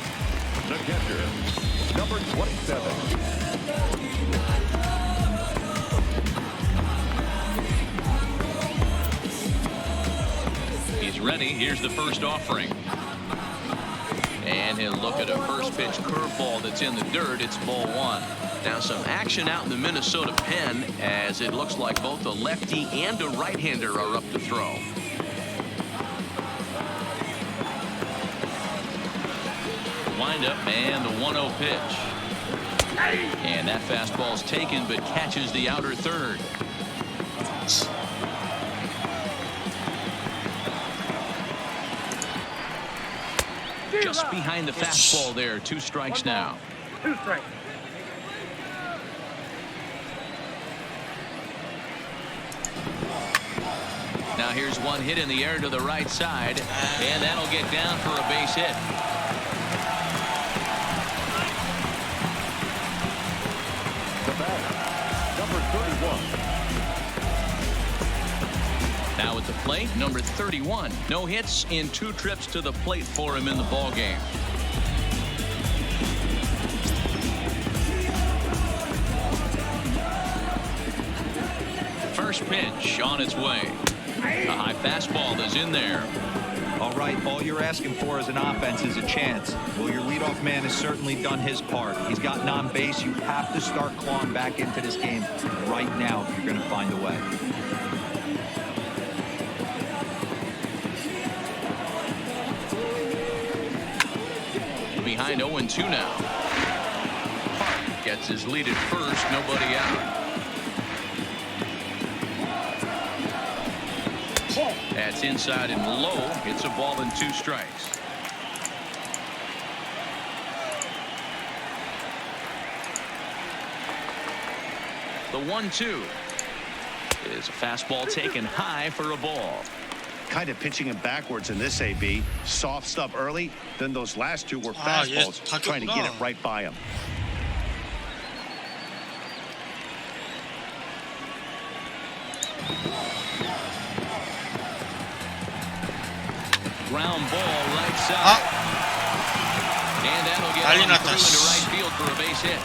H: The catcher, number 27.
A: He's ready. Here's the first offering. And he'll look at a first pitch curveball that's in the dirt. It's ball 1. Now some action out in the Minnesota pen, as it looks like both a lefty and a right-hander are up to throw. Wind up and the 1-0 pitch. And that fastball's taken but catches the outer third. Just behind the fastball there. 2 strikes now.
F: 2 strikes.
A: Now here's one hit in the air to the right side, and that'll get down for a base hit.
H: The batter, number 31.
A: Now at the plate, number 31. No hits in 2 trips to the plate for him in the ball game. First pitch on its way. A high fastball is in there.
C: All right, all you're asking for as an offense is a chance. Well, your leadoff man has certainly done his part. He's gotten on base. You have to start clawing back into this game right now if you're going to find a way.
A: Behind 0-2 now. Park gets his lead at first, nobody out. That's inside and low. It's a ball and 2 strikes. The 1-2. is a fastball taken high for a ball.
D: Kind of pitching him backwards in this AB. Soft stuff early, then those last two were fastballs, trying to get it right by him.
A: Ground ball right side. And that'll get
B: 난리
A: on
B: 났다.
A: through into right field for a base hit.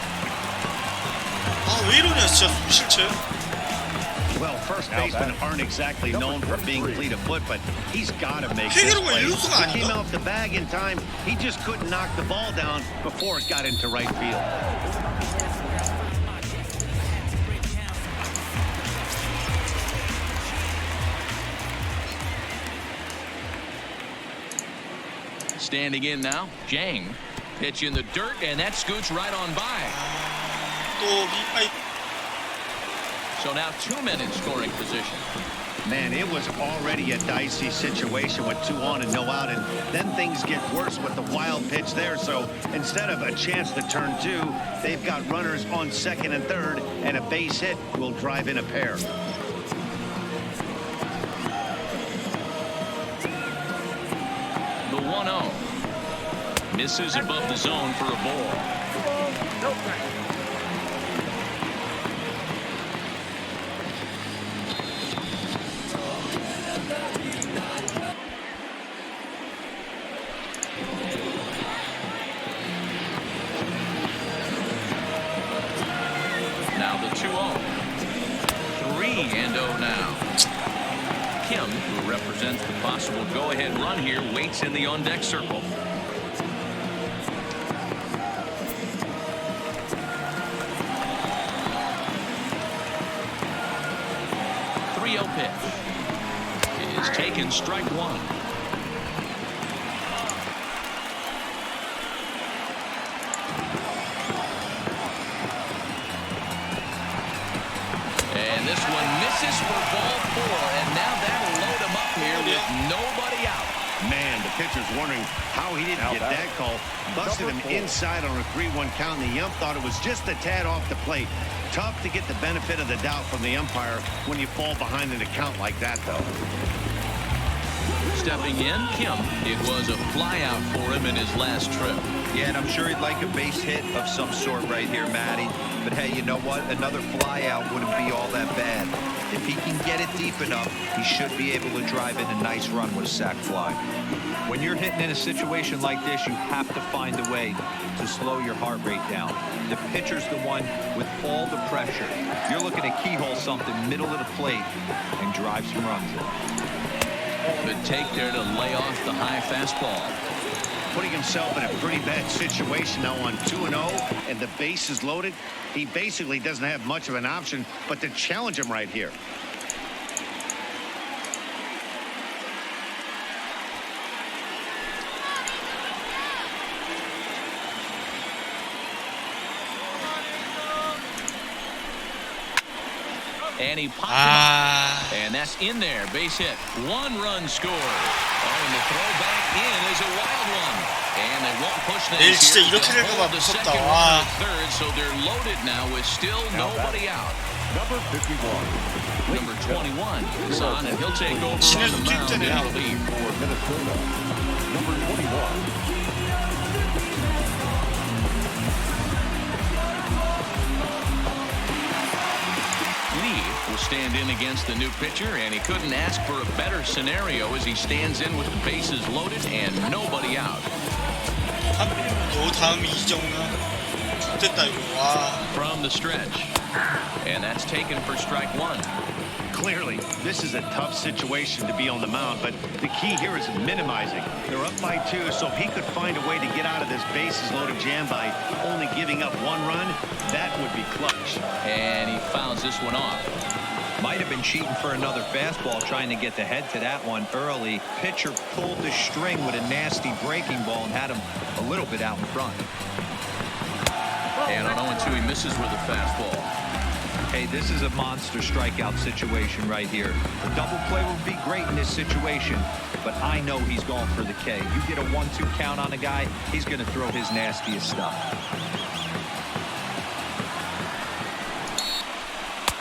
B: 왜 이러냐 진짜 실체.
D: Well, first basemen aren't exactly known for being fleet of foot, but he's got to make this
B: 페게로가
D: play.
B: 일루수가
D: He came
B: 아닌가?
D: off the bag in time. He just couldn't knock the ball down before it got into right field.
A: Standing in now, Jang. Pitch in the dirt, and that scoots right on by.
B: 또
A: So now 2 men in scoring position.
D: Man, it was already a dicey situation with 2 on and no out, and then things get worse with the wild pitch there. So instead of a chance to turn 2, they've got runners on second and third, and a base hit will drive in a pair.
A: The 1-0. Misses above the zone for a ball.
F: No strike.
A: Now the 2-0. 3-0 now. Kim, who represents the possible go-ahead run here, waits in the on-deck circle. 3-0 pitch. It is taken, strike 1. And this one misses for ball 4, and now that'll load him up here with nobody out.
D: Man, the pitcher's wondering how he didn't get that call. Busted him inside on a 3-1 count, and the ump thought it was just a tad off the plate. Tough to get the benefit of the doubt from the umpire when you fall behind in a count like that, though.
A: Stepping in, Kim. It was a fly out for him in his last trip.
C: Yeah, and I'm sure he'd like a base hit of some sort right here, Matty. But hey, you know what? Another fly out wouldn't be all that bad. If he can get it deep enough, he should be able to drive in a nice run with a sac fly. When you're hitting in a situation like this, you have to find a way to slow your heart rate down. The pitcher's the one with all the pressure. You're looking to keyhole something middle of the plate and drive some runs in.
A: Good take there to lay off the high fastball.
D: Putting himself in a pretty bad situation now on 2-0, and the base is loaded. He basically doesn't have much of an option but to challenge him right here.
A: And he popped him up. And that's in there. Base hit. 1 run scored. Oh, and the throw back in is a wild one. And they won't push things
B: 진짜
A: here.
B: 이렇게
A: They'll
B: 될까 봐
A: hold the
B: 무섭다.
A: second
B: 와.
A: runner at third, so they're loaded now with still nobody out.
H: Number 51.
A: Number 21 is on, and he'll take over on the mound in relief.
H: For Minnesota. Number 21.
A: Will stand in against the new pitcher, and he couldn't ask for a better scenario as he stands in with the bases loaded and nobody out.
B: 너 다음이 이정우나 됐다 이거. 와.
A: From the stretch, and that's taken for strike 1.
D: Clearly, this is a tough situation to be on the mound, but the key here is minimizing. They're up by 2, so if he could find a way to get out of this bases loaded jam by only giving up 1 run, that would be clutch.
A: And he fouls this one off.
C: Might have been cheating for another fastball, trying to get the head to that one early. Pitcher pulled the string with a nasty breaking ball and had him a little bit out in front.
A: And on 0-2, he misses with a fastball.
C: Hey, this is a monster strikeout situation right here. A double play would be great in this situation, but I know he's going for the K. You get a 1-2 count on a guy, he's going to throw his nastiest stuff.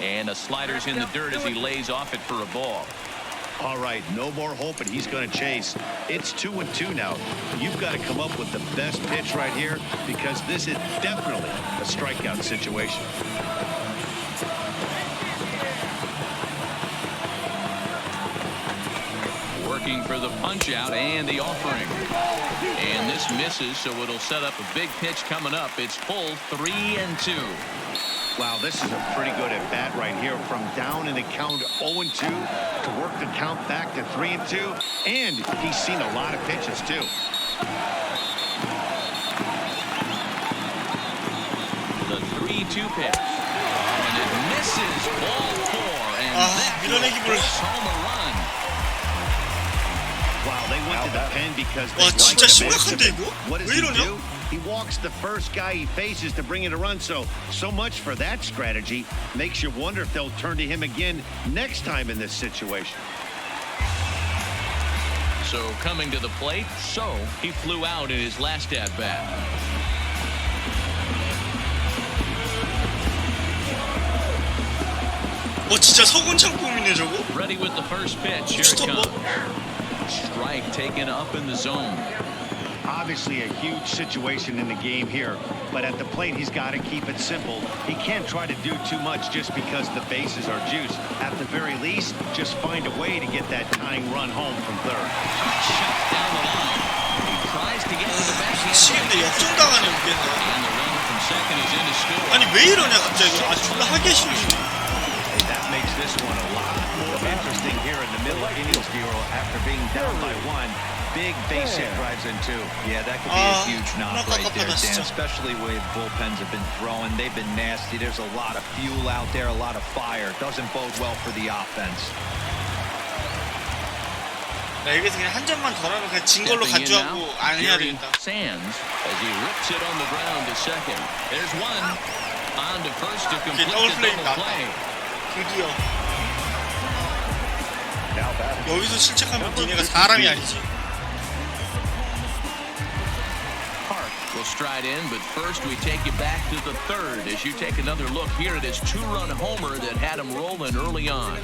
A: And a slider's in the dirt as he lays off it for a ball.
D: All right, no more hoping he's going to chase. It's 2-2 now. You've got to come up with the best pitch right here because this is definitely a strikeout situation.
A: Working for the punch out and the offering. And this misses, so it'll set up a big pitch coming up. It's full 3-2.
D: Wow, this is a pretty good at-bat right here. From down in the count 0-2 to work the count back to 3-2. And he's seen a lot of pitches, too.
A: The 3-2 pitch. And it misses ball 4. And that first homer run.
D: Wow, they went to the pen because they
B: 와, 진짜 심각한데 이거?
D: What does
B: 왜
D: he
B: 이러냐?
D: do? He walks the first guy he faces to bring in a run. So much for that strategy. Makes you wonder if they'll turn to him again next time in this situation.
A: So coming to the plate, so he flew out in his last at-bat.
B: 진짜 서군창 꿈이네 저거.
A: Ready with the first pitch. Here it comes. Strike taken up in the zone.
D: Obviously a huge situation in the game here, but at the plate he's got to keep it simple. He can't try to do too much just because the bases are juiced. At the very least, just find a way to get that tying run home from third.
A: Shut down the line. He tries to get to the backhand.
B: 미치겠네. 역전당하네 이게.
A: And the runner from second is in to score.
B: 아니 왜 이러냐 갑자기. 졸라 하기 싫으시네.
D: That makes this one a lot more interesting here in the middle innings, Hero, after being down by 1. Big base hit drives in 2.
C: Yeah, that could be a huge knock right there, Dan, especially where bullpens have been throwing. They've been nasty. There's a lot of fuel out there, a lot of fire. Doesn't bode well for the offense.
B: 여기서 그냥 한 점만 더 하면 그냥 진 걸로 간주하고 안 해야 되겠다.
A: Sands as he rips it on the ground to second. There's one on to first to complete the double play.
B: 드디어. 여기서 실책하면 니네가 사람이 아니지.
A: Will stride in, but first we take you back to the third as you take another look here at his two-run homer that had him rolling early on.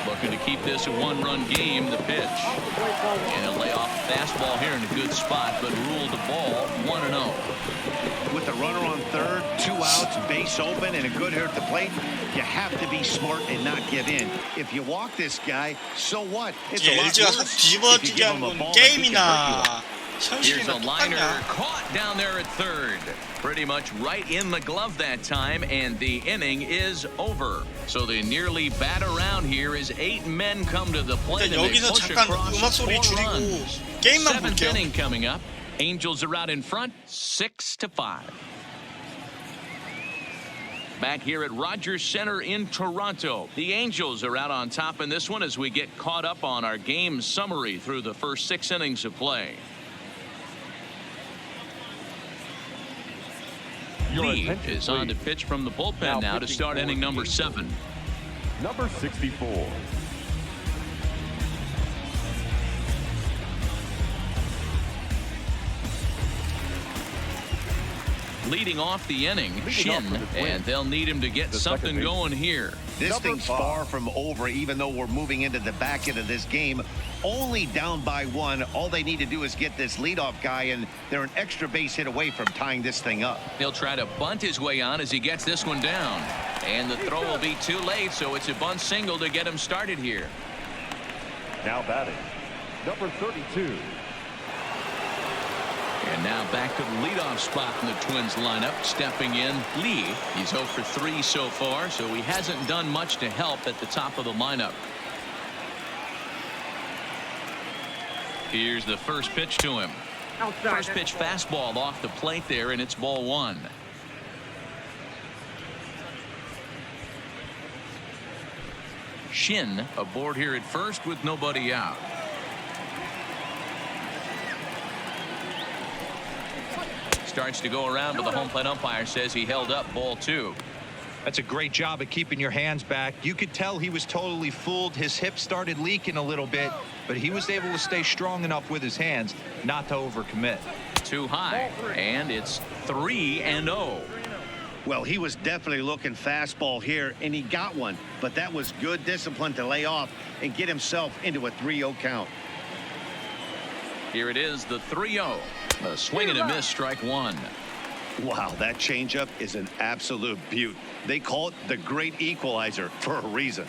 A: Looking to keep this a one-run game, the pitch. And a layoff fastball here in a good spot, but ruled the ball 1-0.
D: With a runner on third, 2 outs, base open, and a good hitter at the plate, you have to be smart and not give in. If you walk this guy, so what? It's a lot
B: LG가 속
D: worse
B: 뒤집어지게 하는 건 게임이나
A: Here's a
B: 현실이나
A: liner
B: 똑같냐?
A: caught down there at third. Pretty much right in the glove that time, and the inning is over. So they nearly bat around here as 8 men come to the plate.
B: 일단 여기서 잠깐 음악 소리 줄이고 게임만
A: 7th
B: 볼게요.
A: inning coming up. Angels are out in front, 6-5. Back here at Rogers Center in Toronto, the Angels are out on top in this one as we get caught up on our game summary through the first 6 innings of play. Lee is on to pitch from the bullpen now to start inning number 7.
H: Number 64.
A: Leading off the inning, Shin, and they'll need him to get something going here.
D: This thing's far from over, even though we're moving into the back end of this game. Only down by 1. All they need to do is get this leadoff guy, and they're an extra base hit away from tying this thing up.
A: He'll try to bunt his way on as he gets this one down. And the throw will be too late, so it's a bunt single to get him started here.
H: Now batting, number 32.
A: And now back to the leadoff spot in the Twins lineup. Stepping in, Lee. He's 0 for 3 so far, so he hasn't done much to help at the top of the lineup. Here's the first pitch to him. First pitch fastball off the plate there, and it's ball 1. Shin aboard here at first with nobody out. Starts to go around, but the home plate umpire says he held up ball 2.
C: That's a great job of keeping your hands back. You could tell he was totally fooled. His hip started leaking a little bit, but he was able to stay strong enough with his hands not to overcommit.
A: Too high, and it's 3-0.
D: Well, he was definitely looking fastball here, and he got one. But that was good discipline to lay off and get himself into a 3-0 count.
A: Here it is, the 3-0. A swing and a miss, strike one.
D: Wow, that changeup is an absolute beaut. They call it the great equalizer for a reason.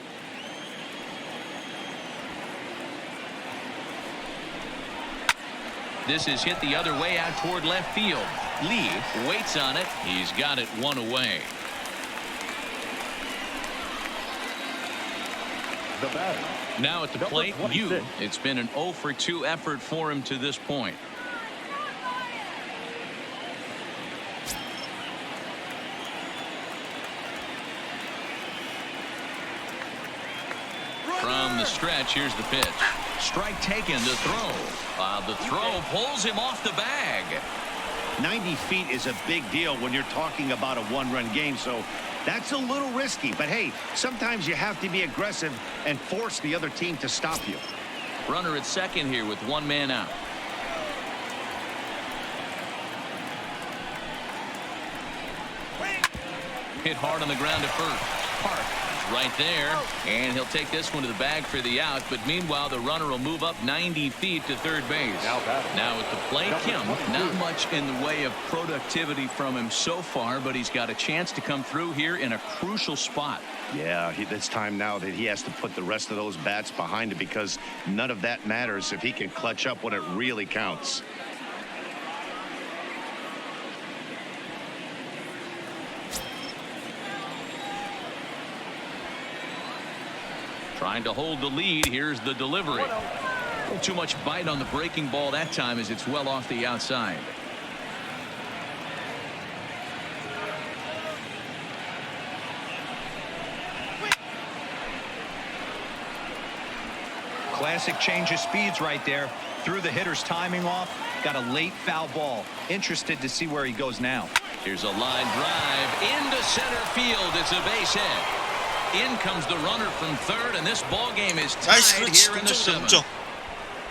A: This is hit the other way out toward left field. Lee waits on it. He's got it one away.
H: The batter.
A: Now at the
H: Number
A: plate,
H: 26.
A: It's been an 0 for 2 effort for him to this point. From the stretch, here's the pitch. Strike taken to throw. The throw pulls him off the bag.
D: 90 feet is a big deal when you're talking about a one-run game, so that's a little risky. But hey, sometimes you have to be aggressive and force the other team to stop you.
A: Runner at second here with one man out. Hit hard on the ground at first. Park right there, and he'll take this one to the bag for the out. But meanwhile, the runner will move up 90 feet to third base. Now at the plate, Kim, not much in the way of productivity from him so far, but he's got a chance to come through here in a crucial spot.
D: Yeah, it's time now that he has to put the rest of those bats behind it, because none of that matters if he can clutch up when it really counts.
A: Trying to hold the lead. Here's the delivery. Too much bite on the breaking ball that time as it's well off the outside.
C: Classic change of speeds right there. Threw the hitter's timing off. Got a late foul ball. Interested to see where he goes now.
A: Here's a line drive into center field. It's a base hit. In comes the runner from third, and this ball game is tied here in the seventh.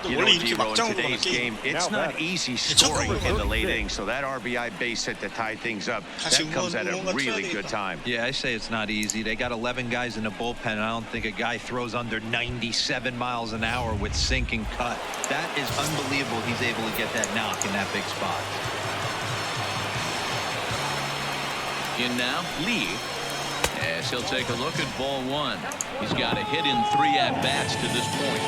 D: You know, Giro, in today's game, it's not easy scoring in the late innings, so that RBI base hit to tie things up, that comes at a really good time.
C: Yeah, I say it's not easy. They got 11 guys in the bullpen, and I don't think a guy throws under 97 miles an hour with sink and cut. That is unbelievable he's able to get that knock in that big spot.
A: In now, Lee. As he'll take a look at ball one. He's got a hit in 3 at-bats to this point.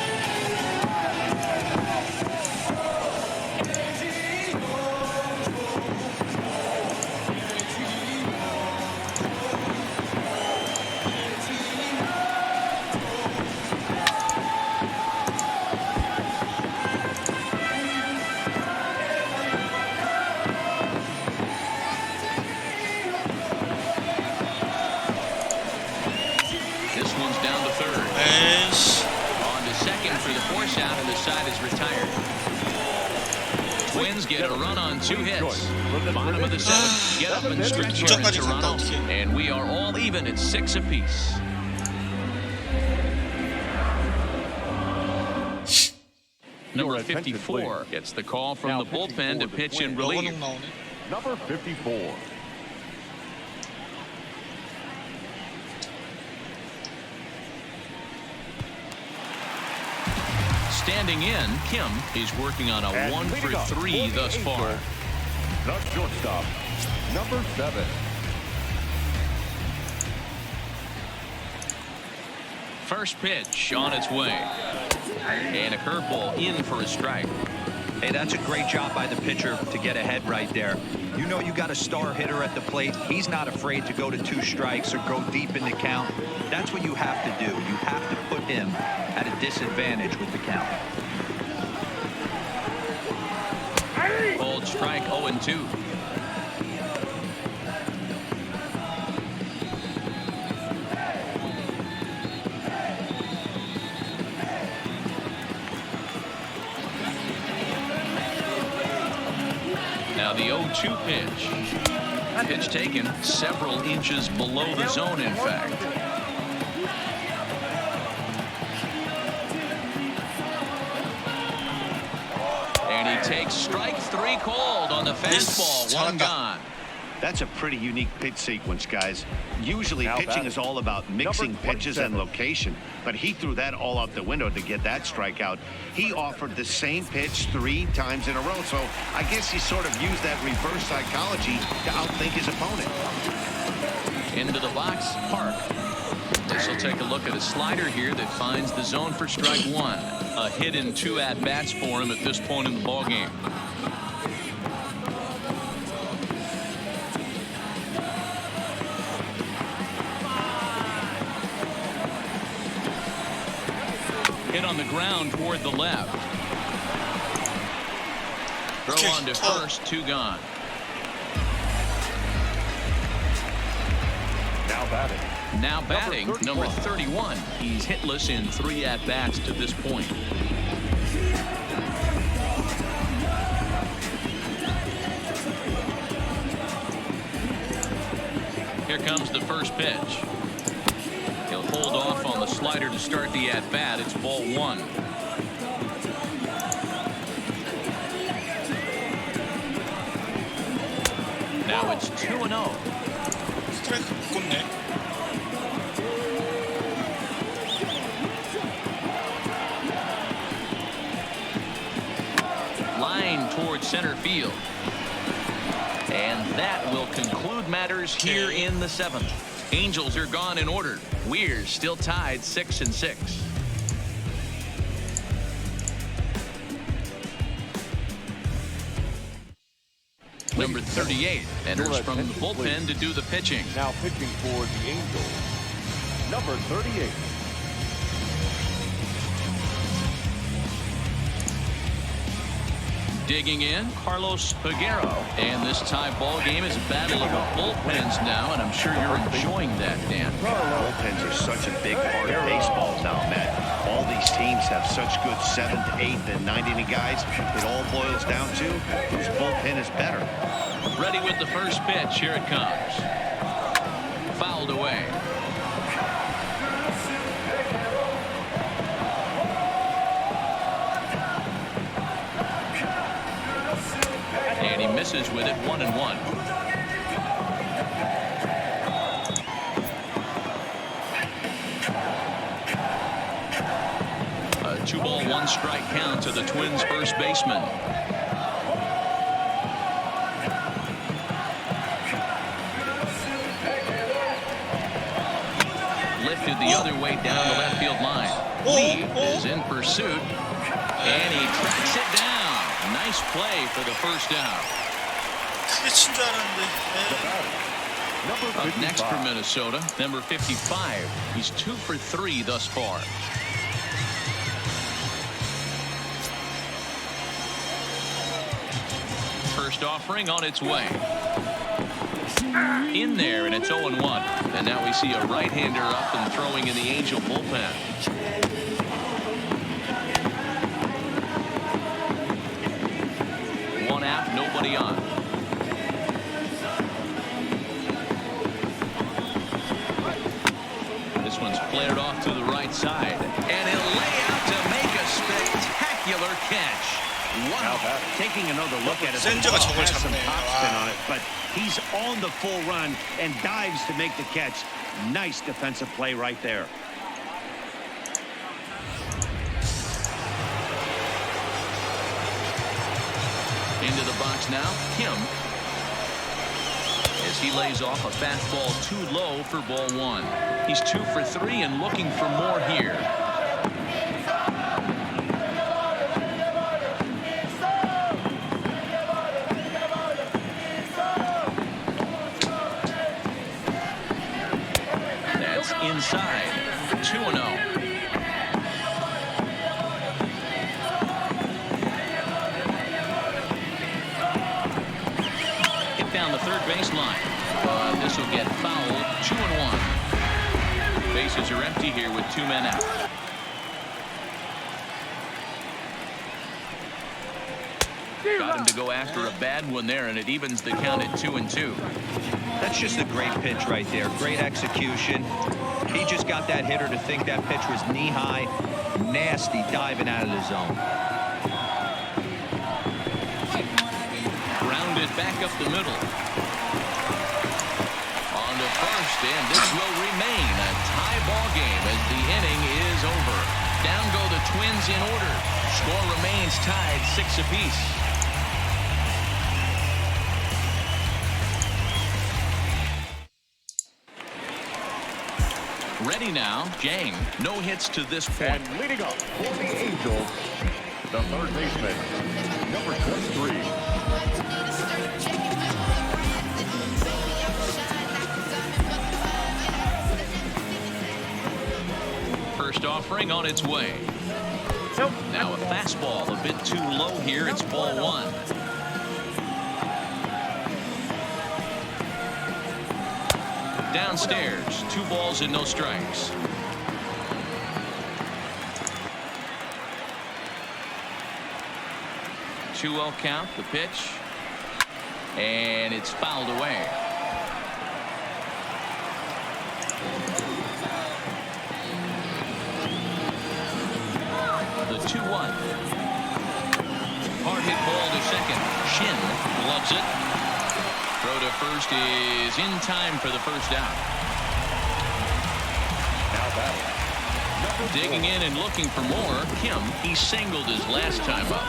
A: Twins get a run on 2 hits. Bottom of the 7th. Get up and stretch here in Toronto. And we are all even at 6 apiece. Number 54 gets the call from the bullpen to pitch in relief.
H: Number 54.
A: Standing in, Kim is working on a 1 for 3 thus far.
H: The shortstop, number 7.
A: First pitch on its way. And a curveball in for a strike.
C: Hey, that's a great job by the pitcher to get ahead right there. You know you got a star hitter at the plate. He's not afraid to go to 2 strikes or go deep in the count. That's what you have to do. You have to put him at a disadvantage with the count.
A: Called strike 0-2. Now the 0-2 pitch. Pitch taken several inches below the zone, in fact. And he takes strike 3 called on the fastball. One gone.
D: That's a pretty unique pitch sequence, guys. Usually
H: Now
D: pitching
H: batting.
D: is all about mixing
H: Number
D: pitches and
H: 27.
D: location, but he threw that all out the window to get that strikeout. He offered the same pitch 3 times in a row, so I guess he sort of used that reverse psychology to outthink his opponent.
A: Into the box, Park. This will take a look at a slider here that finds the zone for strike 1. A hit in 2 at-bats for him at this point in the ballgame. Hit on the ground toward the left. Throw on to first, 2 gone. Now batting, number 31. He's hitless in 3 at-bats to this point. Here comes the first pitch. He'll hold off on the slider to start the at-bat. It's ball 1. Now it's 2-0.
B: 스트라이크 묶었네.
A: Line towards center field. And that will conclude matters here in the 7th. Angels are gone in order. Weir's still tied 6-6. Number 38 enters from the bullpen to do the pitching.
H: Now pitching for the Angels, number 38.
A: Digging in, Carlos Peguero. And this tie ball game is a battle of the bullpens now, and I'm sure you're enjoying that, Dan.
D: Bullpens are such a big part of baseball now, Matt. All these teams have such good 7th, 8th, and 9th inning guys. It all boils down to whose bullpen is better.
A: Ready with the first pitch. Here it comes. Fouled away. And he misses with it, 1-1. A 2-ball, 1-strike count to the Twins' first baseman. Lifted the other way down the left field line. Lee is in pursuit, and he tracks it down. Nice play for the first down.
B: 크게 친 줄 알았는데.
A: Up next for Minnesota, number 55. He's 2 for 3 thus far. First offering on its way. In there, and it's 0-1. And now we see a right-hander up and throwing in the Angel bullpen. One out, nobody on. This one's flared off to the right side. And he'll lay out to make a spectacular catch.
D: Wow. Taking another look at it, the
B: 센저가
D: ball
B: 저걸
D: has some
B: 잡네.
D: topspin on it, but he's on the full run and dives to make the catch. Nice defensive play right there.
A: Into the box now, Kim. As he lays off a fastball too low for ball 1. He's 2 for 3 and looking for more here. That's inside. 2-0. Down the third baseline. This will get fouled. 2-1. Bases are empty here with 2 men out. Got him to go after a bad one there, and it evens the count at 2-2.
C: That's just a great pitch right there. Great execution. He just got that hitter to think that pitch was knee-high. Nasty diving out of the zone.
A: Grounded back up the middle. On to first, and this will remain a tie ball game as the inning is over. Down go the Twins in order. Score remains tied 6 apiece. Ready now, Jang. No hits to this point.
H: And leading up for the Angels, the third baseman, number 23.
A: First offering on its way. Now a fastball a bit too low here. It's ball 1. Downstairs, 2 balls and no strikes. Two 2-0 count, the pitch, and it's fouled away. The 2-1. Hard hit ball to second. Shin loves it. Throw to first is in time for the first out.
H: Now batting.
A: Digging in and looking for more. Kim, he singled his last time up.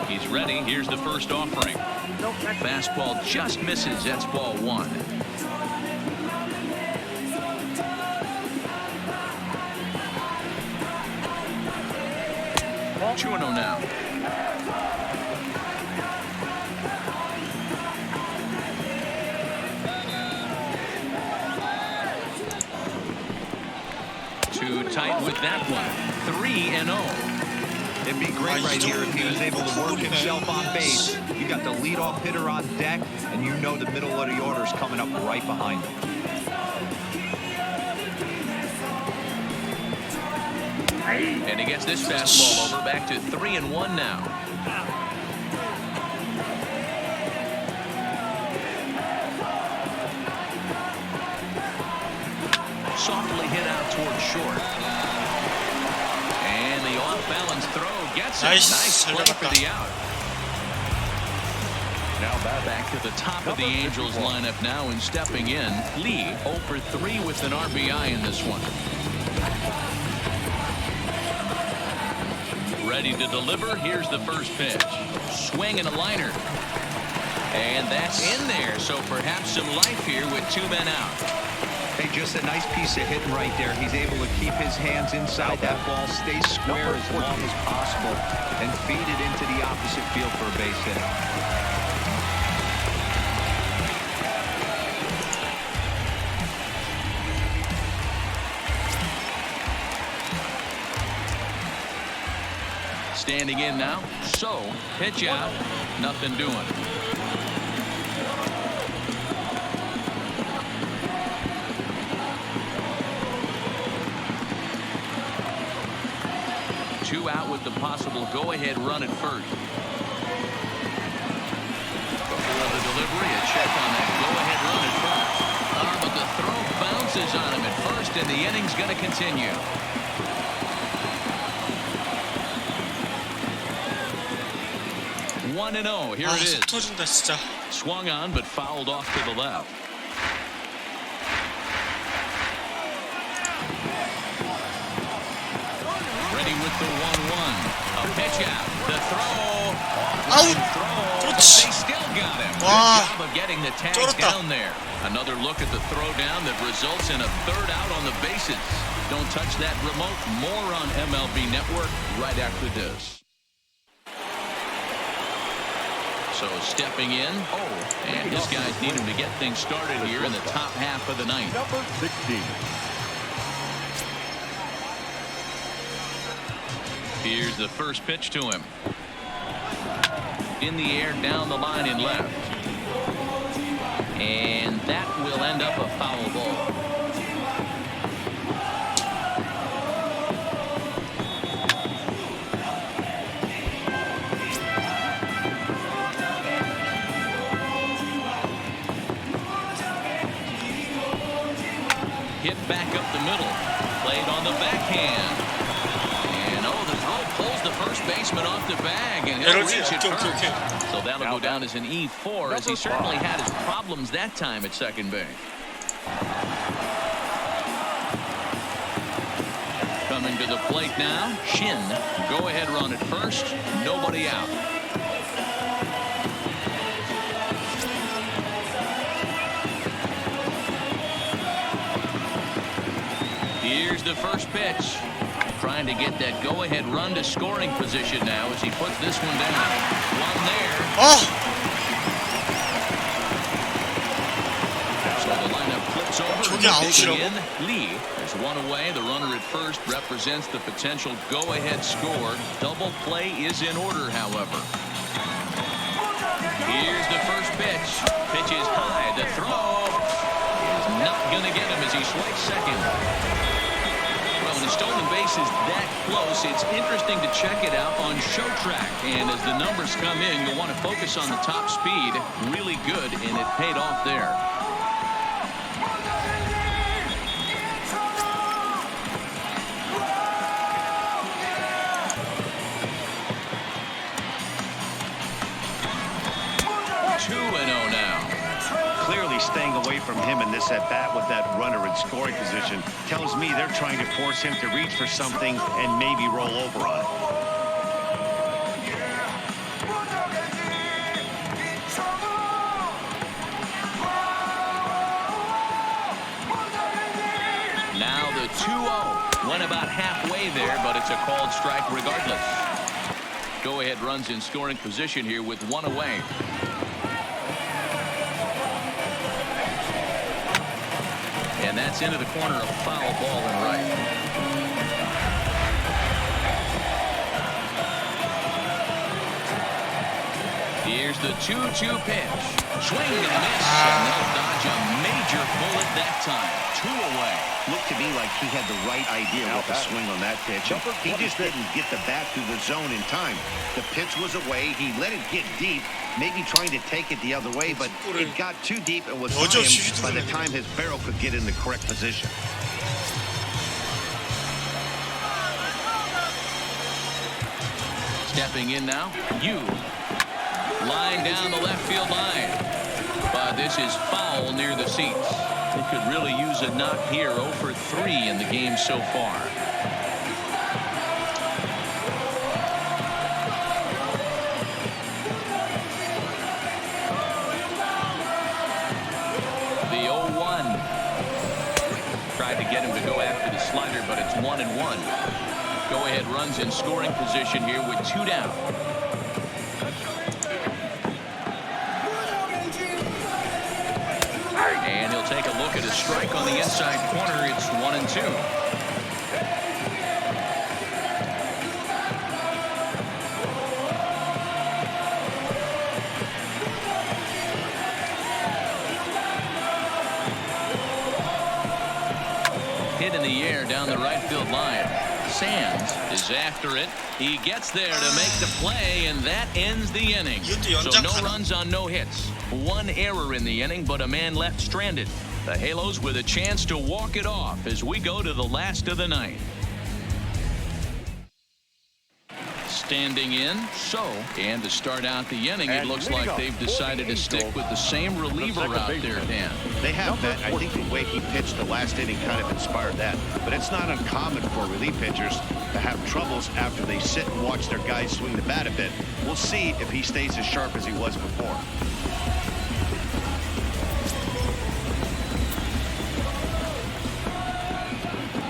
A: He's ready. Here's the first offering. Fastball just misses. That's ball 1. 2-0 now. Too tight with that one. 3-0.
C: It'd be great right here if he was able to work himself on base. You got the leadoff hitter on deck, and you know the middle of the order is coming up right behind him.
A: And he gets this fastball over. Back to 3-1 now. Softly hit out toward short. And the off-balance throw gets it. Nice play for the out. Now back to the top of the Angels lineup now, and stepping in, Lee 0 for 3 with an RBI in this one. Ready to deliver. Here's the first pitch. Swing and a liner. And that's in there. So perhaps some life here with 2 men out.
C: Hey, just a nice piece of hitting right there. He's able to keep his hands inside that ball, stay square as long as possible, and feed it into the opposite field for a base hit.
A: Standing in now. So, pitch out. Nothing doing. Two out with the possible go-ahead run at first. Before the delivery, a check on that go-ahead run at first. But the throw bounces on him at first, and the inning's going to continue. 1-0. Here it is.
B: 터진다 진짜.
A: Swung on, but fouled off to the left. Ready with the 1-1. A pitch out. The throw.
B: Out.
A: They still got him. Good job of getting the tag down there. Another look at the throw down that results in a third out on the bases. Don't touch that remote. More on MLB Network right after this. So stepping in, and his guys need him to get things started here in the top half of the ninth.
H: Number 16.
A: Here's the first pitch to him. In the air, down the line and left. And that will end up a foul ball. back up the middle. Played on the backhand. And the throw pulls the first baseman off the bag, and he'll reach it first. So that'll go down as an E4, as he certainly had his problems that time at second base. Coming to the plate now, Shin. Go-ahead run at first. Nobody out. Here's the first pitch. Trying to get that go-ahead run to scoring position now as he puts this one down. One there. So the lineup flips over.
B: 저게 아웃이라고?
A: Lee. There's one away. The runner at first represents the potential go-ahead score. Double play is in order, however. Here's the first pitch. Pitch is high. The throw is not going to get him as he swipes second. When the stolen base is that close, it's interesting to check it out on show track. And as the numbers come in, you'll want to focus on the top speed. Really good, and it paid off there.
D: Staying away from him in this at-bat with that runner in scoring position tells me they're trying to force him to reach for something and maybe roll over on it.
A: Now the 2-0. Went about halfway there, but it's a called strike regardless. Go-ahead runs in scoring position here with one away. And that's into the corner, of foul ball and right. Here's the 2-2 pitch. Swing and a miss. And they'll dodge a major bullet that time. 2 away.
D: Looked to me like he had the right idea with the swing on that pitch. He just didn't get the bat through the zone in time. The pitch was away. He let it get deep, maybe trying to take it the other way, but it got too deep and was on him by the time his barrel could get in the correct position.
A: Stepping in now, line down the left field line. But this is foul near the seats. They could really use a knock here. 0 for 3 in the game so far. The 0-1. Tried to get him to go after the slider, but it's 1-1. Go-ahead runs in scoring position here with 2 down. And he'll take a look at a strike on the inside corner. It's 1-2. Hit in the air down the right field line. Sands is after it. He gets there to make the play, and that ends the inning. So no runs on no hits. 1 error in the inning, but a man left stranded. The Halos with a chance to walk it off as we go to the last of the night. Standing in, and to start out the inning, it looks like they've decided to stick with the same reliever out there, Dan.
D: They have, Matt. I think the way he pitched the last inning kind of inspired that. But it's not uncommon for relief pitchers to have troubles after they sit and watch their guys swing the bat a bit. We'll see if he stays as sharp as he was before.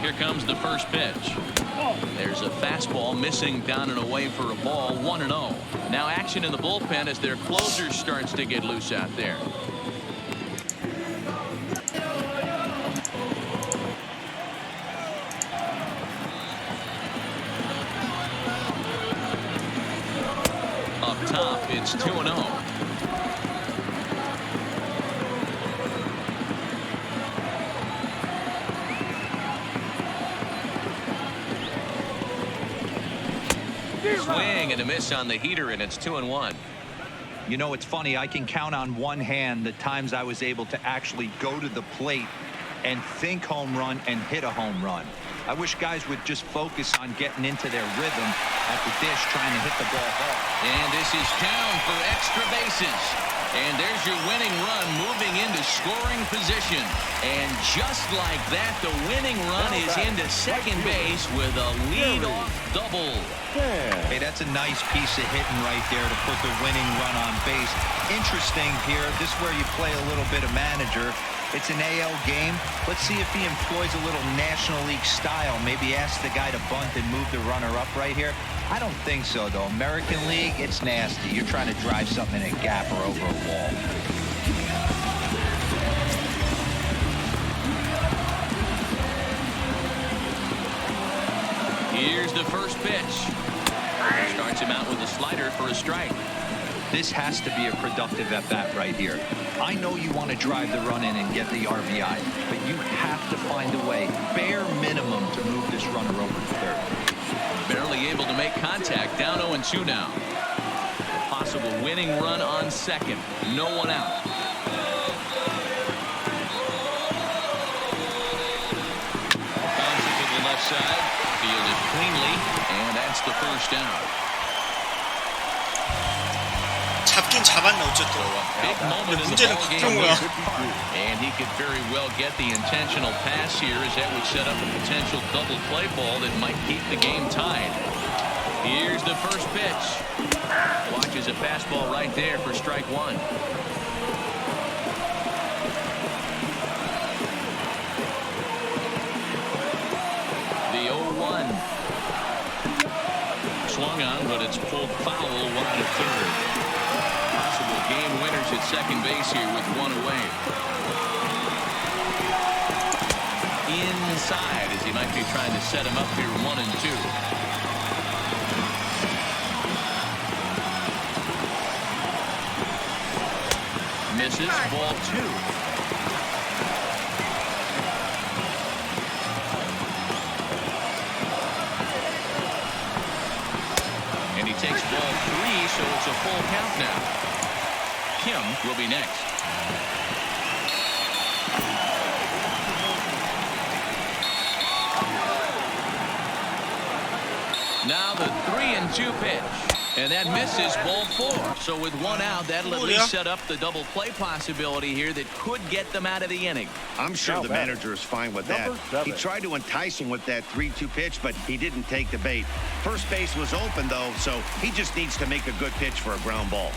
A: Here comes the first pitch. There's a fastball missing down and away for a ball. 1-0. Now action in the bullpen as their closer starts to get loose out there. Up top, it's 2-0. Swing and a miss on the heater, and it's 2-1.
C: You know, it's funny. I can count on one hand the times I was able to actually go to the plate and think home run and hit a home run. I wish guys would just focus on getting into their rhythm at the dish, trying to hit the ball hard.
A: And this is down for extra bases. And there's your winning run moving into scoring position. And just like that, the winning run is into second base with a lead-off double.
C: Hey, that's a nice piece of hitting right there to put the winning run on base. Interesting here. This is where you play a little bit of manager. It's an AL game. Let's see if he employs a little National League style. Maybe ask the guy to bunt and move the runner up right here. I don't think so, though. American League, it's nasty. You're trying to drive something in a gap or over a wall.
A: Here's the first pitch. Starts him out with a slider for a strike.
C: This has to be a productive at-bat right here. I know you want to drive the run in and get the RBI, but you have to find a way, bare minimum, to move this runner over to third.
A: Barely able to make contact. Down 0-2 now. Possible winning run on second. No one out. Bounces to the left side. Fielded cleanly, and that's the first down.
B: 잡긴 잡았네 어쨌든.
A: Big moment in the
B: 문제는
A: ball game
B: 국경우야.
A: here. And he could very well get the intentional pass here, as that would set up a potential double play ball that might keep the game tied. Here's the first pitch. Watches a fastball right there for strike one. The 0-1. Swung on, but it's pulled foul wide of third. Possible game winners at second base here with one away. Inside, as he might be trying to set him up here 1-2. Misses, ball two. And he takes ball three, so it's a full count now. Kim will be next. Now the 3-2 pitch. And that misses, ball four. So with one out, that'll at least set up the double play possibility here that could get them out of the inning.
D: I'm sure the manager is fine with that. He tried to entice him with that 3-2 pitch, but he didn't take the bait. First base was open, though, so he just needs to make a good pitch for a ground ball.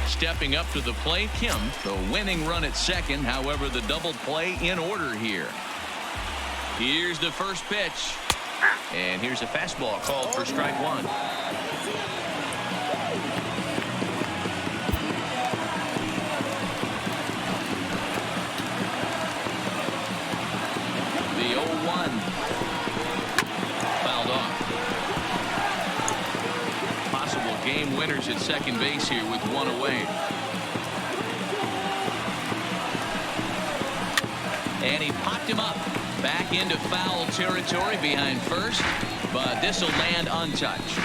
A: Stepping up to the plate, Kim, the winning run at second. However, the double play in order here. Here's the first pitch. And here's a fastball called for strike one. The 0-1. Fouled off. Possible game winners at second base here with one away. And he popped him up. Back into foul territory behind first, but this will land untouched.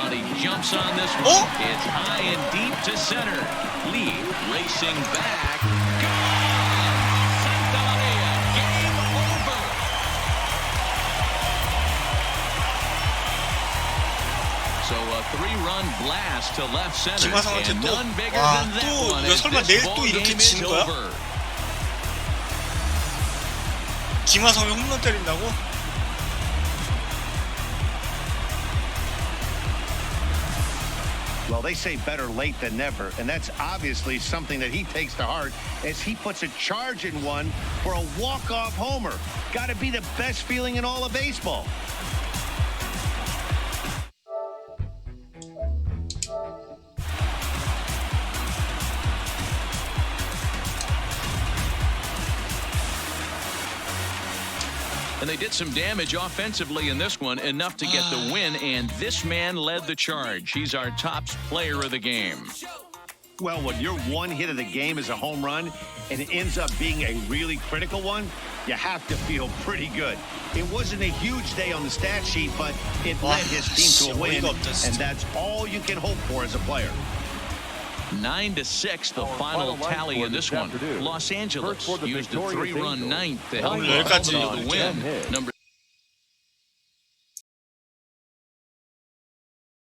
A: He jumps on this one.
B: Oh?
A: It's high and deep to center. Lee racing back. Gone! Santa Maria. Game over. So a three-run blast to left center,
B: 김하성한테
A: and
B: 또,
A: none bigger
B: 와,
A: than that
B: 또
A: one.
B: 이거
A: As
B: 설마
A: this
B: 내일
A: ball
B: 또 이렇게
A: game is
B: 치는 거야?
A: over.
B: 김하성이 홈런 때린다고?
D: Well, they say better late than never, and that's obviously something that he takes to heart as he puts a charge in one for a walk-off homer. Got to be the best feeling in all of baseball.
A: And they did some damage offensively in this one, enough to get the win, and this man led the charge. He's our top player of the game.
D: Well, when your one hit of the game is a home run, and it ends up being a really critical one, you have to feel pretty good. It wasn't a huge day on the stat sheet, but it led his team to a win, and that's all you can hope for as a player.
A: 9-6, the final tally in this one. Los Angeles used a 3-run ninth to help
B: 여기까지.
A: the win. Number